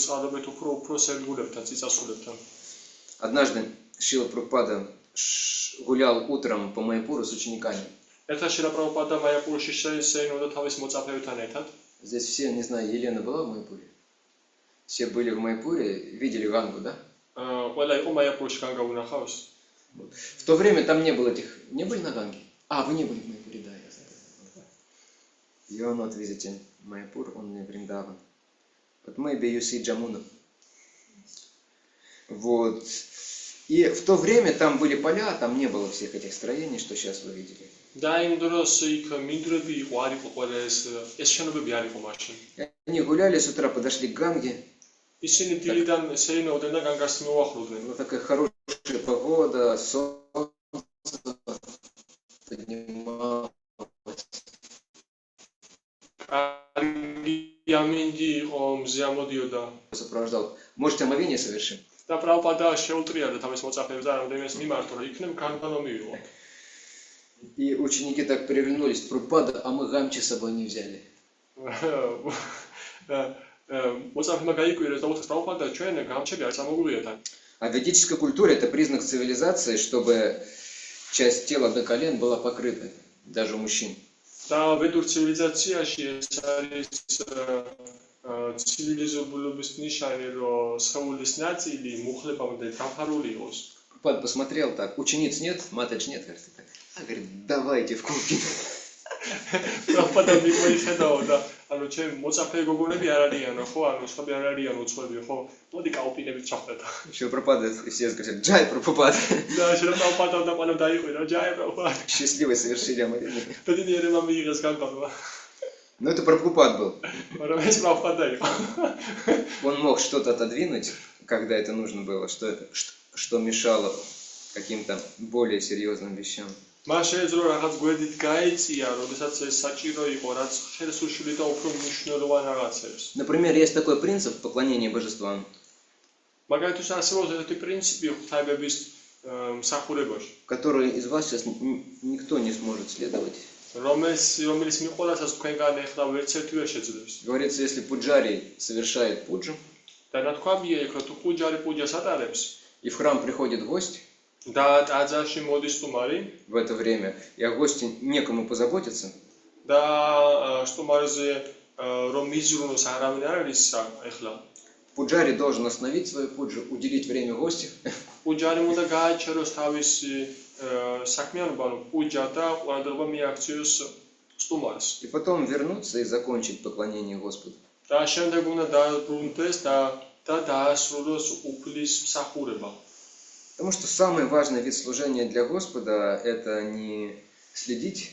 S4: წყარობით უფრო სერგულებთან, წიწასულებთან.
S1: Однажды Шрила Прабхупада гулял утром по Майяпуру с учениками.
S4: Ertā Шрила Прабхупада Майяпурში შეინოდა თავის მოწაფეებთან ერთად.
S1: Здесь все, не знаю, Елена была в Майяпуре? Все были в Майяпуре, видели Гангу, да?
S4: ყველა იყო Майяпурში Гanga უნახავს.
S1: В то время там не было этих... Не были на Ганге? А, вы не были в Майяпуре, да, я знаю. You are not visiting Майяпур, only Вриндаван. But maybe you see Джамуна. Вот. И в то время там были поля, там не было всех этих строений, что сейчас вы видели.
S4: და იმ დროს იქ მინდვრები იყო, არ იყო ყველა ეს შენობები არ იყო მაშინ.
S1: Они гуляли с утра, подошли к Ганге.
S4: ისინი დილიდან შეინოდნენ და განგას მოახვლოდნენ.
S1: Была такая хорошая погода, солнце
S4: ომზე ამოდიოდა
S1: сопровождал. Может, омовение совершим?
S4: და პრაბჰუპადა შეუტრიალდა თავის მოწაფეებს და რამდენიმეს მიმართო, რომ იქნებ განფანო მივიღო.
S1: И ученики так переглянулись. Прабхупада, а мы гамчи с собой не взяли.
S4: მოწაფეებმა გაიკვირეს და უთხრეს პრაბჰუპადა, ჩვენ გამჩები არ წამოგვიყვია თან.
S1: А в ведической культуре это признак цивилизации, чтобы часть тела до колен была покрыта, даже у мужчин.
S4: და ვედურ ცივილიზაციაში ეს არის ცივილიზობულობის ნიშანი, რომ სხეულის ნაწილი მუხლებამდე დაფარული იყოს.
S1: Прабхупада посмотрел так, учениц нет, матач нет, как-то так. А говорит, давайте в кубки.
S4: პრაბჰუპადა მიყვიხედაო და ანუ ჩემ მოწაფე გოგონები არ არიანო, ხო? ანუ სხვები არ არიან უცხოები, ხო? მოდი კაუპინებით ჩავხდეთ.
S1: Шрила Прабхупада, и все говорят, джай, Прабхупада.
S4: და შეიძლება პრაბჰუპადა და პანო დაიყვირა, ჯაი პრაბჰუპადა.
S1: Счастливо совершили омовение.
S4: ბედნიერება მიიღეს განკარგვა.
S1: Но это Прабхупад был.
S4: მაგრამ ეს პრაბჰუპადა იყო.
S1: Он мог что-то отодвинуть, когда это нужно было, что мешало каким-то более серьезным вещам.
S4: მას შეეძლო რაღაც გვერდით გაეწია, როდესაც ეს საჭირო იყო, რაც ხელს უშლიდა უფრო მნიშვნელოვან რაღაცებს.
S1: Например, есть такой принцип поклонения божествам,
S4: მაგალითად, არსებობს ესეთი პრინციპი ღვთაებების მსახურებაში,
S1: который из вас сейчас никто не сможет следовать.
S4: რომელიც მიყოლასაც თქვენგან ეხლა ვერც ერთი ვერ შეძლებს.
S1: Говорится, если пуджари совершает пуджу,
S4: და ნათქვამია იქ, თუ პუჯარი პუჯას ატარებს
S1: и в храм приходит гость
S4: და ტაძარში მოდის სტუმარი
S1: в это время, и о госте некому позаботиться,
S4: და სტუმარზე რომ მიზრუნოს არავინ არ არის ეხლა.
S1: пуджари должен остановить свою пуджу, уделить время гостю,
S4: პუჯარი უნდა გააჩეროს თავისი საქმიანობა, ანუ პუჯა და ყურადღება მიაქციოს სტუმარს.
S1: и потом вернуться и закончить поклонение Господу.
S4: და შემდეგ უნდა დაბრუნდეს და დაასრულოს უფლის მსახურება.
S1: Потому что самый важный вид служения для Господа – это не следить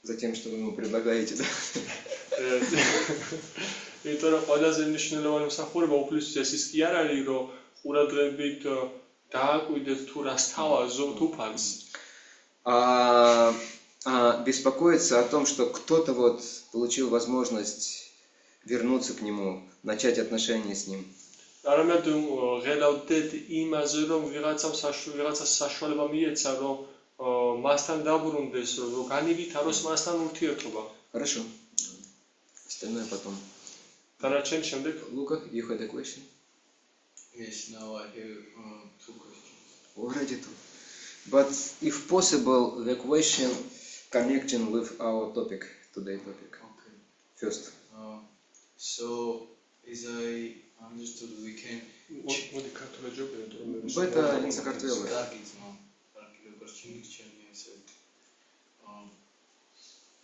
S1: за тем, что вы ему предлагаете, да?
S4: იმიტომ რომ ყველაზე მნიშვნელოვანი მსახურება უფლისთვის ეს ის კი არ არის, რომ ყურადღებით დააკვირდეთ თუ რას თავაზობთ უფალს.
S1: А беспокоиться о том, что кто-то вот получил возможность вернуться к нему, начать отношения с ним.
S4: არამედ ღელავდეთ იმაზე, რომ ვიღაცას საშუალება მიეცა, რომ მასთან დაბრუნდეს, რომ განივითაროს მასთან ურთიერთობა.
S1: Хорошо. Остальное потом.
S4: დანარჩენი შემდეგ.
S1: Luca, you had a question?
S5: Yes, now I have two questions.
S1: Already two. But if possible, the question connecting with our topic, today's topic.
S5: Okay.
S1: First.
S5: So, as I understood, we can...
S4: მოდი ქართულად ჯობია, რომ
S1: Бета не Сакартвело.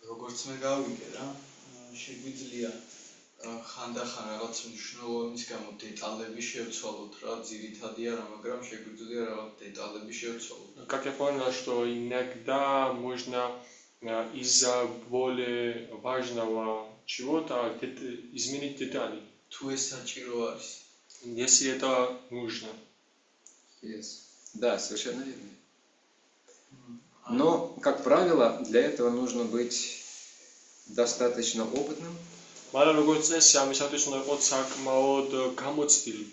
S5: როგორც მე გავიგე რა, შეგვიძლია ხანდახან რაღაც მნიშვნელობის გამო დეტალები შევცვალოთ რა, ძირითადი არა, მაგრამ შეგვიძლია რაღაც დეტალები შევცვალოთ.
S4: Как я понял, что иногда можно из-за более важного чего-то изменить детали.
S5: თუ ეს საჭირო არის.
S4: Если это нужно.
S1: Yes. Да, совершенно верно. Но, как правило, для этого нужно быть достаточно опытным.
S4: მაგრამ როგორც წესი, ამისათვის უნდა იყოს საკმაოდ გამოცდილი.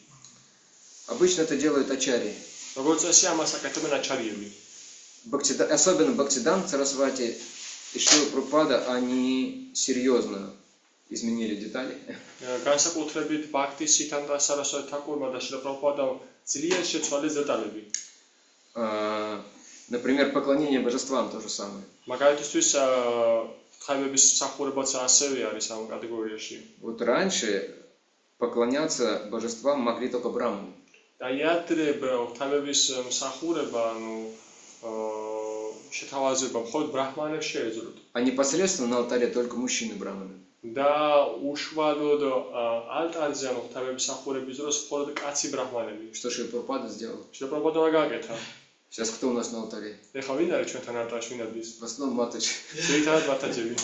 S1: Обычно это делают ачарьи.
S4: როგორც წესი, ამას აკეთებენ აჩარიები.
S1: Особенно Бхактисиданта Сарасвати и Шрила Прабхупада, они серьезно изменили детали.
S4: განსაკუთრებით ბхактისიდანტა სარასვატი თაკურმა და შრილა პრაბჰუპადამ ძლიერ შეცვალეს დეტალები.
S1: Например, поклонение божествам то же самое.
S4: მაგალითისთვის ღვთაებების მსახურებაც ასევე არის ამ კატეგორიაში.
S1: Вот раньше поклоняться божествам могли только браманы.
S4: და იადრებ ღვთაებების მსახურება, ანუ შეთავაზება მხოლოდ ბრაჰმანებს შეეძლოთ.
S1: А непосредственно на алтаре только мужчины браманы.
S4: და უშუალოდ ალტარზე ანუ ღვთაებების მსახურების დროს მხოლოდ კაცი ბრაჰმანები.
S1: Что Шрила Прабхупада сделал?
S4: შრილა პრაბჰუპადამ გააკეთა.
S1: Сейчас кто у нас на алтаре?
S4: ეხლა ვინ არის ჩვენთან არტარში, ვინ არის?
S1: В основном матач.
S4: ძირითადად მათაჯები.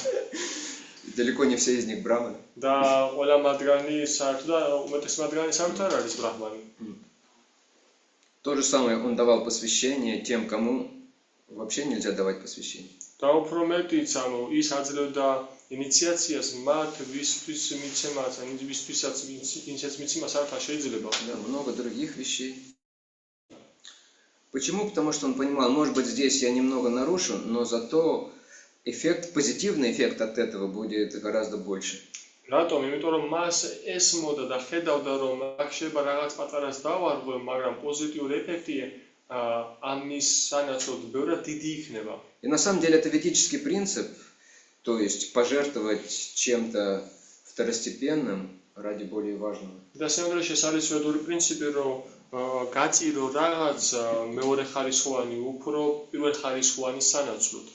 S1: Далеко не все из них браманы.
S4: და ყველა მათგანი საერთოდ და უმეტესი მათგანი საერთოდ არ არის ბრაჰმანი.
S1: То же самое он давал посвящение тем, кому вообще нельзя давать посвящение.
S4: და უფრო მეტიც, ანუ ის აძლევდა ინიციაციას მათ ვისთვის მიცემაც, ვისთვისაც ინიციაციას მიცემას არ შეიძლება.
S1: Да, много других вещей. Почему? Потому что он понимал, может быть, здесь я немного нарушу, но зато эффект, позитивный эффект от этого будет гораздо больше.
S4: Რატომ? იმიტომ რომ მას ესმოდა და ხედავდა რომ აქ შეიძლება რაღაც პატარას დავარღვე, მაგრამ პოზიტიური ეფექტი ამის სანაცვლოდ ბევრად დიდი იქნება.
S1: И на самом деле это ведический принцип, то есть пожертвовать чем-то второстепенным ради более важного.
S4: და სიმდიდრეში ეს არის ვედური პრინციპი, რომ გაჭირო რაღაც მეორე ხარისხოვანი უფრო პირველ ხარისხოვანის სანაცვლოდ.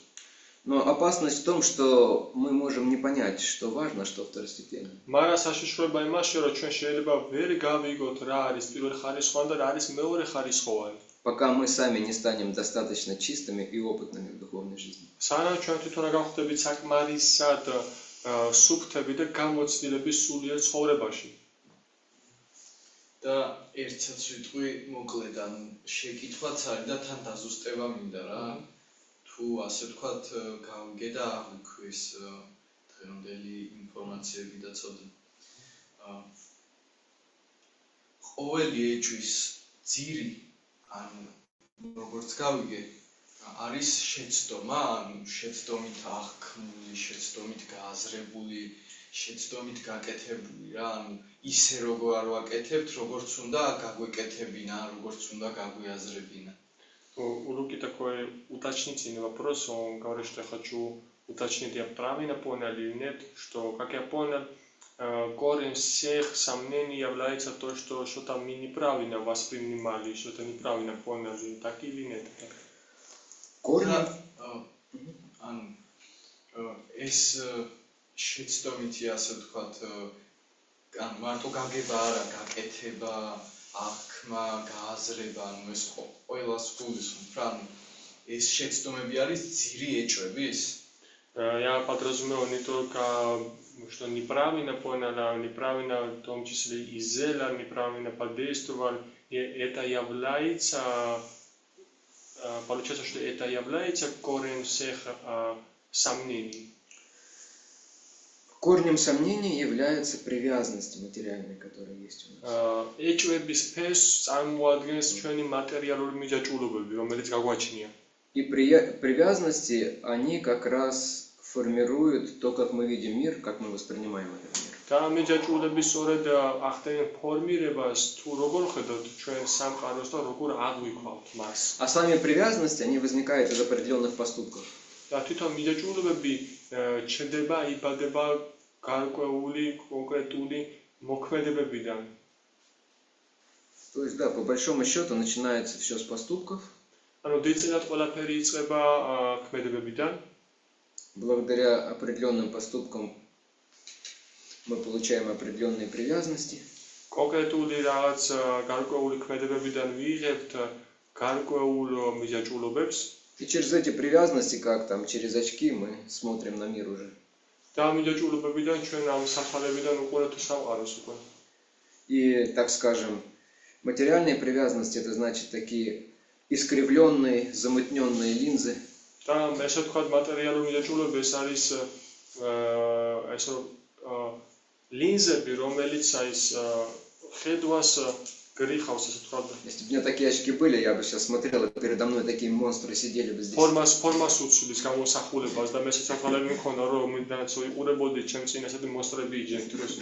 S1: Но опасность в том, что мы можем не понять, что важно, что второстепенно.
S4: მაგრამ საშიშროება იმაშია, რომ ჩვენ შეიძლება ვერ გავიგოთ რა არის პირველ ხარისხოვანი და რა არის მეორე ხარისხოვანი.
S1: Пока мы сами не станем достаточно чистыми и опытными в духовной жизни.
S4: სანამ ჩვენ თვითონ არ გავხდებით საკმარისად სუფთები და გამოცდილების სულიერ ცხოვრებაში.
S5: და ერთსაც ვიტყვი მოკლედ, ან შეკითხვაც არის და თან დაზუსტება მინდა რა. თუ ასე ვთქვათ, გავიგე და აღვიქვეს დღევანდელი ინფორმაციები და ცოდნა. ყოველი ეჭვის ძირი, ან როგორც გავიგე, არის შეცდომა, ანუ შეცდომით აღქმული, შეცდომით გააზრებული, შეცდომით გაკეთებული რა, ანუ ისე როგორ არ ვაკეთებთ, როგორც უნდა გაგვეკეთებინა, როგორც უნდა გაგვეაზრებინა.
S4: Уроки такой уточнительный вопрос, он говорит, что я хочу уточнить, я правильно понял или нет, что, как я понял, корень всех сомнений является то, что что-то мы неправильно воспринимали, что-то неправильно поняли, так или нет?
S1: Корни?
S5: ანუ ეს შეცდომითი ასე ვთქვათ, ანუ მარტო გაგება არა, გაკეთება, აღქმა, გააზრება, ანუ ეს ყველას გულისხმობ რა, ანუ ეს შეცდომები არის ძირი ეჭვების?
S4: Я подразумеваю не только, что неправильно понял, а неправильно в том числе и зело, неправильно подействовал, и это является, получается, что это является корень всех сомнений.
S1: Корнем сомнений является привязанность материальная, которая есть у нас.
S4: ეჭვების ფესვს წარმოადგენს ჩვენი მატერიალური მიჯაჭვულობები, რომელიც გაგვაჩნია.
S1: И привязанности, они как раз формируют то, как мы видим мир, как мы воспринимаем этот мир.
S4: და მიჯაჭვულები სწორედ ახდენენ ფორმირებას, თუ როგორ ხედავთ ჩვენ სამყაროს და როგორ აღვიქვავთ მას.
S1: А сами привязанности, они возникают из определенных поступков.
S4: და თვითონ მიჯაჭვულობები ჩნდება, იბადება გარკვეული კონკრეტული მოქმედებებიდან.
S1: То есть, да, по большому счету начинается все с поступков.
S4: ანუ დიდწილად ყველაფერი იწყება ქმედებებიდან.
S1: Благодаря определенным поступкам мы получаем определенные привязанности.
S4: კონკრეტული რაღაც გარკვეული ქმედებებიდან ვიღებთ გარკვეულ მიჯაჭვულობებს.
S1: И через эти привязанности, как там, через очки мы смотрим на мир уже.
S4: და მიჯაჭვულობებიდან ჩვენ ამ საფალებიდან უყურებთ სამყაროს უკვე.
S1: И, так скажем, материальные привязанности, это значит такие искривленные, замутненные линзы.
S4: და ესე ვთქვათ, მატერიალური მიჯაჭვულობები ეს არის ეს ლინზები, რომელიც ის ხედვას грихავს, ასე ვთქვათ.
S1: Если бы у меня такие очки были, я бы сейчас смотрел, и передо мной такие монстры сидели бы здесь.
S4: ფორმას უცვლის გამოსახულებას და მე სიცოცხლეები მქონდა, რომ მიდანაც უყურებოდი ჩემ წინ ესეთი მონსტრები იჯენ დროს.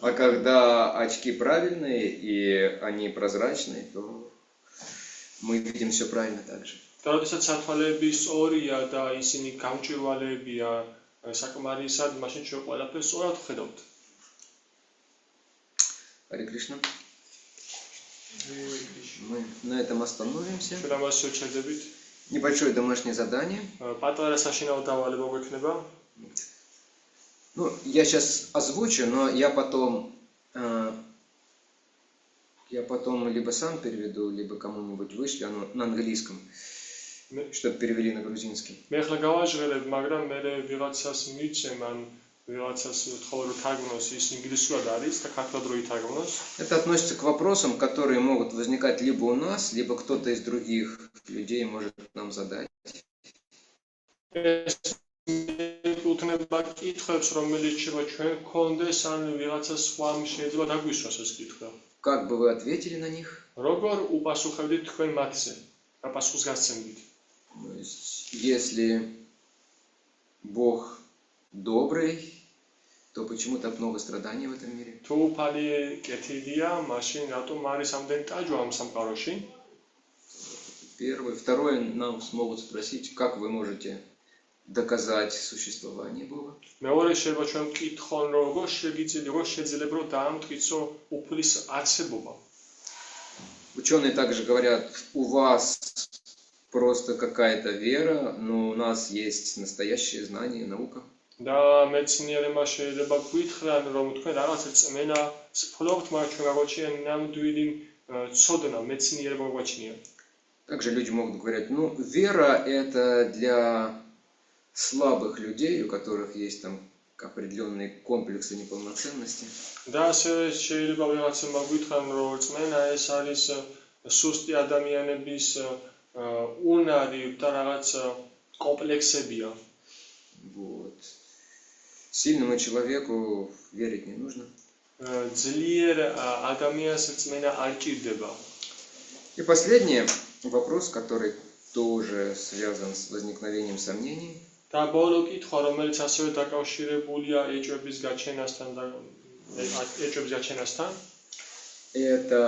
S1: А когда очки правильные и они прозрачные, то мы видим все правильно так же.
S4: და როდესაც სათვალეები სწორია და ისინი გამჭვირვალეებია საკმარისად, მაშინ ჩვენ ყველაფერს სწორად ვხედავთ.
S1: Харе Кришна. Мы на этом остановимся.
S4: ჩვენ ამას შევჩერდებით.
S1: Небольшое домашнее задание.
S4: პატარა საშინაო დავალება გვექნება.
S1: Ну, я сейчас озвучу, но я потом либо сам переведу, либо кому-нибудь вышлю на английском, чтобы перевели на грузинский.
S4: მე ახლა გავაჟღერებ, მაგრამ მე ვიღაცას მივცემ, ან ვიღაცას ვთხოვე რომ თარგმნოს, ის ინგლისურად არის და ქართულად რო ითარგმნოს.
S1: Это относится к вопросам, которые могут возникать либо у нас, либо кто-то из других людей может нам задать.
S4: ეს უთნება კითხვებს, რომელიც შეიძლება ჩვენ გქონდეს, ან ვიღაცა სხვამ შეიძლება დაგვისვას ეს კითხვა.
S1: Как бы вы ответили на них?
S4: როგორ უპასუხებდით თქვენ მათზე? რა პასუხს გასცემდით?
S1: То есть, если Бог добрый, то почему так много страданий в этом мире?
S4: თუ უფალი კეთილია, მაშინ რატომ არის ამდენ ტაჯვა ამ სამყაროში?
S1: Первое. Второе, нам смогут спросить, как вы можете доказать существование Бога?
S4: მეორე შეიძლება ჩვენ ვკითხონ, როგორ შეიძლება რომ დაამტკიცო უფლის არსებობა.
S1: Ученые также говорят, у вас просто какая-то вера, но у нас есть настоящее знание, наука.
S4: და მეცნიერებმა შეიძლება გითხრან, რომ თქვენ რაღაც წმენა სფლობთ, მაგრამ ჩვენ გაგვაჩნია ნამდვილი ცოდნა, მეცნიერება გაგვაჩნია.
S1: Также люди могут говорить, ну, вера это для слабых людей, у которых есть там определенные комплексы неполноценности.
S4: და ასევე შეიძლება ვიღაცებმა გითხრან, რომ წმენა ეს არის სუსტი ადამიანების უნარი და რაღაც კომპლექსებია.
S1: Вот. Сильному человеку верить не нужно.
S4: ძლიერ ადამიანს წმენა არ ჭირდება.
S1: И последний вопрос, который тоже связан с возникновением сомнений.
S4: და ბოლო კითხვა, რომელიც ასევე დაკავშირებულია ეჭვების გაჩენასთან და ეჭვების გაჩენასთან,
S1: Это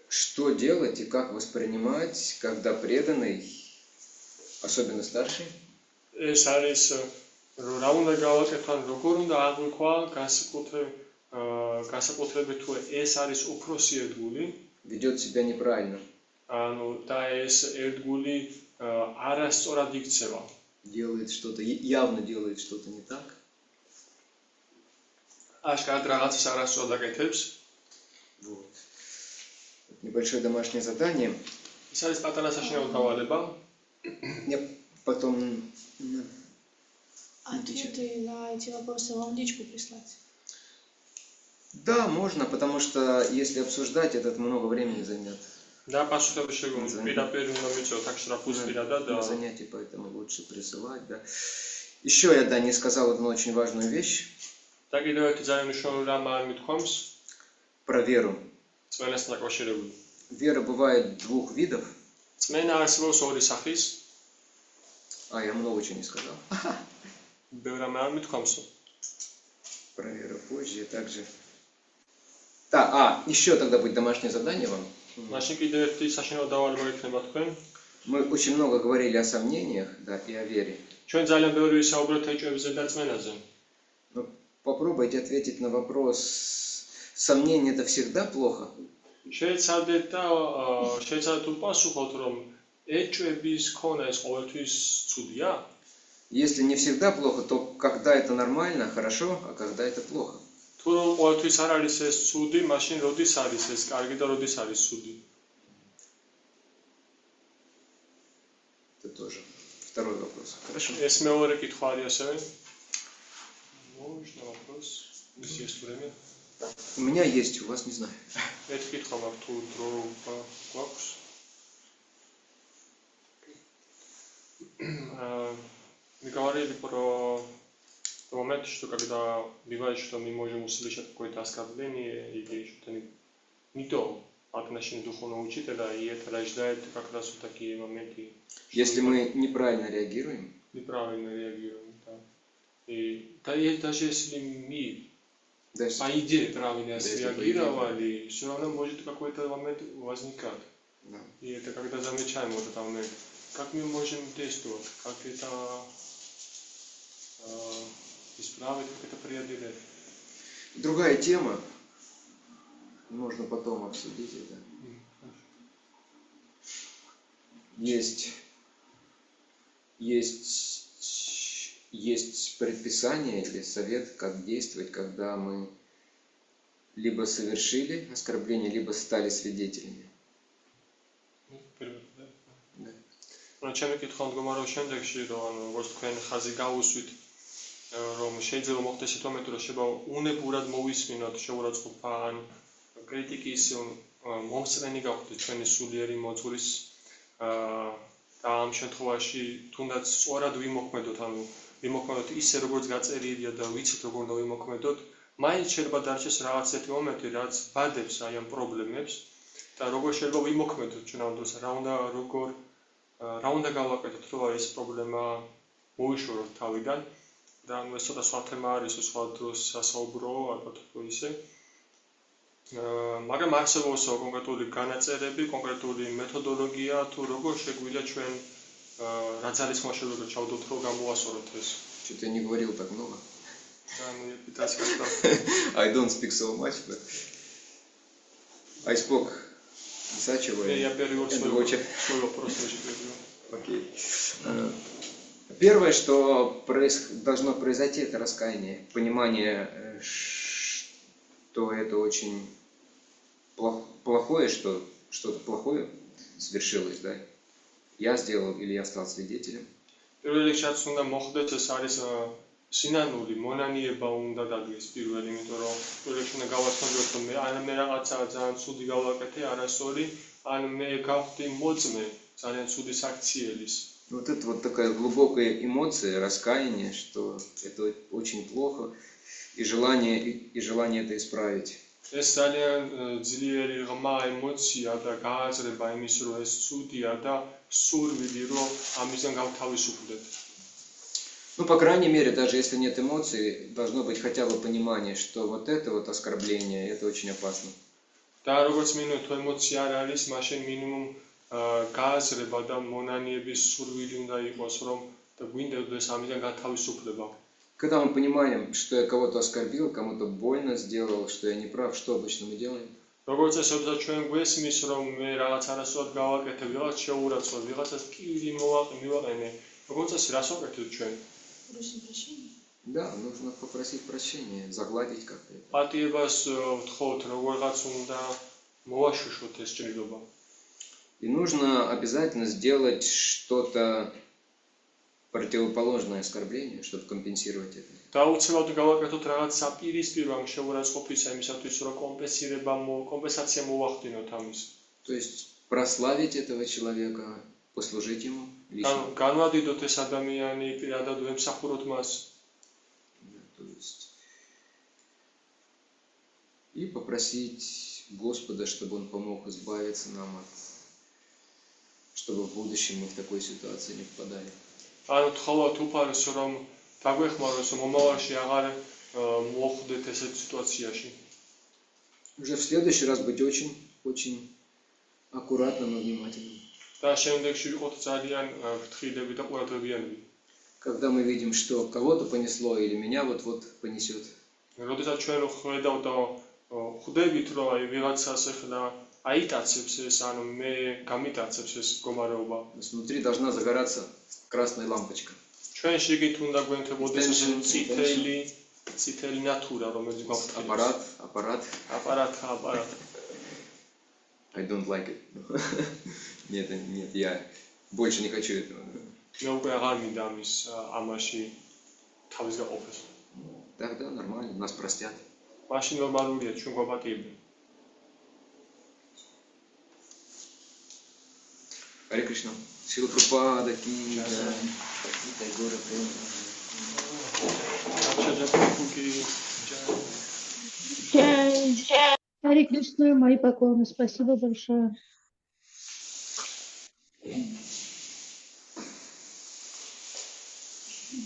S1: что делать и как воспринимать, когда преданный, особенно старший,
S4: ეს არის რა უნდა გავაკეთოთ, როგორ უნდა აღვიქვა განსაკუთრებით თუ ეს არის უფროსი ერთგული,
S1: ведет себя неправильно,
S4: ანუ და ეს ერთგული არასწორად იქცევა.
S1: делает что-то, явно делает что-то не так.
S4: აშკარად რაღაცას არასწორად აკეთებს.
S1: Вот. Небольшое домашнее задание.
S4: ეს არის პატარა საშინაო დავალება.
S1: Я потом...
S2: Ответы на эти вопросы вам в личку прислать.
S1: Да, можно, потому что если обсуждать, это много времени займет.
S4: და პასუხები შეგვიძლია პირდაპირ უნდა მიწოთ აქ შრაფუს პირადად და
S1: На занятии, поэтому лучше присылать, да. Еще я, да, не сказал одну очень важную вещь
S4: და კიდევ ერთი ძალიან მნიშვნელოვანი რამ არ მithქვამს
S1: про веру.
S4: წმენასთან დაკავშირებული.
S1: Вера бывает двух видов.
S4: წმენა არსებობს ორი სახის.
S1: А, я много чего не сказал.
S4: ბევრ რამ არ მithქვამსო.
S1: Про веру позже, также. Да, еще тогда будет домашнее задание вам.
S4: მაშინ კიდევ ერთი საშინაო დავალება იქნება თქვენ.
S1: Мы очень много говорили о сомнениях, да, и о вере.
S4: ჩვენ ძალიან ბევრი ვისაუბრეთ ეჭვებზე და წმენაზე.
S1: Но попробуйте ответить на вопрос, сомнение это всегда плохо?
S4: შეეცადეთ და შეეცადეთ უპასუხოთ, რომ ეჭვების ქონა ეს ყოველთვის ცუდია?
S1: Если не всегда плохо, то когда это нормально, хорошо, а когда это плохо?
S4: თუ რომ ყოველთვის არ არის ეს ცუდი, მაშინ როდის არის ეს კარგი და როდის არის ცუდი?
S1: Это тоже второй вопрос. Хорошо.
S4: ეს მეორე კითხვა არის ასევე. Можно вопрос? Есть время?
S1: У меня есть, у вас не знаю.
S4: ერთი კითხვა მაქვს თუ დრო გვაქვს. Мы говорили про момент, что когда бывает, что мы можем услышать какое-то оскорбление или что-то не то по отношению к духовному учителю, и это рождает как раз вот такие моменты.
S1: Если мы неправильно реагируем,
S4: неправильно реагируем, да. И даже если мы по идее правильно среагировали, все равно может какой-то момент возникать.
S1: да.
S4: И это когда замечаем вот этот момент. Как мы можем действовать, как это исправить, как это преодолеть.
S1: Другая тема, можно потом обсудить это. Есть предписание или совет, как действовать, когда мы либо совершили оскорбление, либо стали свидетелями.
S4: ჩემი კითხვა მდგომარეობს შემდეგში, რომ როგორც თქვენ ხაზი გაუსვით, რომ შეიძლება მოხდეს ის მომენტი, რომ შეიძლება უნებურად მოვისმინოთ შეურაცხყოფა ან კრიტიკის მომსწრენი გახვდეთ ჩვენი სულიერი მოძღვრის და ამ შემთხვევაში თუნდაც სწორად ვიმოქმედოთ, ანუ ვიმოქმედოთ ისე როგორც გაწერილია და ვიცით როგორ უნდა ვიმოქმედოთ, მაინც შეიძლება დარჩეს რაღაც ერთი მომენტი, რაც ბადებს აი ამ პრობლემებს და როგორ შეიძლება ვიმოქმედოთ ჩვენ ამ დროს, რა უნდა გავაკეთოთ, რომ ეს პრობლემა მოვიშოროთ თავიდან და ანუ ეს ცოტა სხვა თემა არის, სხვა დროს სასაუბრო, ალბათ უფრო ისე. მაგრამ არსებობს კონკრეტული განაწერები, კონკრეტული მეთოდოლოგია, თუ როგორ შეგვიძლია ჩვენ რა ძალისხმევა შეგვიძლია ჩავდოთ, რომ გამოვასწოროთ ეს.
S1: Что-то я не говорил так много.
S4: და ну я пытаюсь как-то
S1: I don't speak so much, but I spoke достаточно.
S4: я перевел
S1: And
S4: свой
S1: watch it.
S4: вопрос очень перевел.
S1: Окей. Первое, что должно произойти, это раскаяние, понимание, что это очень плохое, что что-то плохое свершилось, да? Я сделал или я стал свидетелем.
S4: პირველ რიგში უნდა მოხდეს ეს არის სინანული მონანიება უნდა დადგეს პირველ, იმიტომ რომ პირველ რიგში უნდა გავაცნობოთ, რომ მე რაღაცა ძალიან ცუდი გავაკეთე, არასწორი, ან მე გავხდი მოწმე ძალიან ცუდი საქციელის.
S1: Вот это вот такая глубокая эмоция, раскаяние, что это очень плохо, и желание это исправить.
S4: ეს ძალიან ძლიერი ღმა ემოცია და გააზრება იმის, რომ ეს ცუდია და სურვილი, რომ ამისგან გავთავისუფლდეთ.
S1: Ну, по крайней мере, даже если нет эмоций, должно быть хотя бы понимание, что вот это вот оскорбление, это очень опасно.
S4: და როგორც მინიმუმ თუ ემოცია არ არის, მაშინ მინიმუმ გააზრება და მონანიების სურვილი უნდა იყოს, რომ და გვინდოდეს ამისგან გათავისუფლება.
S1: Когда мы понимаем, что я кого-то оскорбил, кому-то больно сделал, что я не прав, что обычно мы делаем?
S4: როგორც ესოცა ჩვენ გვესმის, რომ მე რაღაც არასწორად გავაკეთე, ვიღაც შეურაცხყოფ, ვიღაცას კივილი მივაყენე, როგორც ეს რას ვაკეთებთ ჩვენ?
S2: Просим прощения.
S1: Да, нужно попросить прощения, загладить как-то это.
S4: პატიებას ვთხოვთ, როგორღაც უნდა მოვაშუშოთ ეს ჭრილობა.
S1: И нужно обязательно сделать что-то противоположное оскорблению, чтобы компенсировать это.
S4: დაუცილებლად გავაკეთოთ რაღაც საპირისპირო შეურაცხყოფისა იმისათვის, რომ კომპენსაცია მოვახდინოთ ამის.
S1: То есть прославить этого человека, послужить ему лично.
S4: განვადიდოთ ეს ადამიანი, პირადად ვემსახუროთ მას.
S1: То есть и попросить Господа, чтобы Он помог избавиться нам чтобы в будущем мы в такой ситуации не попадали.
S4: ანუ თხოვოთ უფარს, რომ დაგვეხმაროს, რომ მომავალში აღარ მოხვდეთ ესეთ სიტუაციაში.
S1: Уже в следующий раз быть очень аккуратным и внимательным.
S4: და შემდეგში ვიყოთ ძალიან ფრთხილები და ყურადღებიანები.
S1: Когда мы видим, что кого-то понесло или меня вот-вот понесет.
S4: როდესაც ჩვენ ხედავთ და ხვდებით, რომ აი ვიღაცას ახლა აიტაცებს ეს, ანუ მე გამიტაცებს ეს მდგომარეობა.
S1: Внутри должна загораться красная лампочка.
S4: ჩვენ შიგით უნდა გვენთებოდეს ეს წითელი ნატურა, რომელიც გვაქვს. Аппарат.
S1: I don't like it. Нет, я больше не хочу этого.
S4: მე უკვე აღარ მინდა ამის ამაში თავის გაყოფას.
S1: Тогда нормально, нас простят.
S4: მაშინ ნორმალურია, ჩვენ გვაპატიებენ.
S1: Харе Кришна. Шрила Прабхупада ки джай. Дай Гора Прем.
S3: Харе Кришна, мои поклоны, спасибо большое.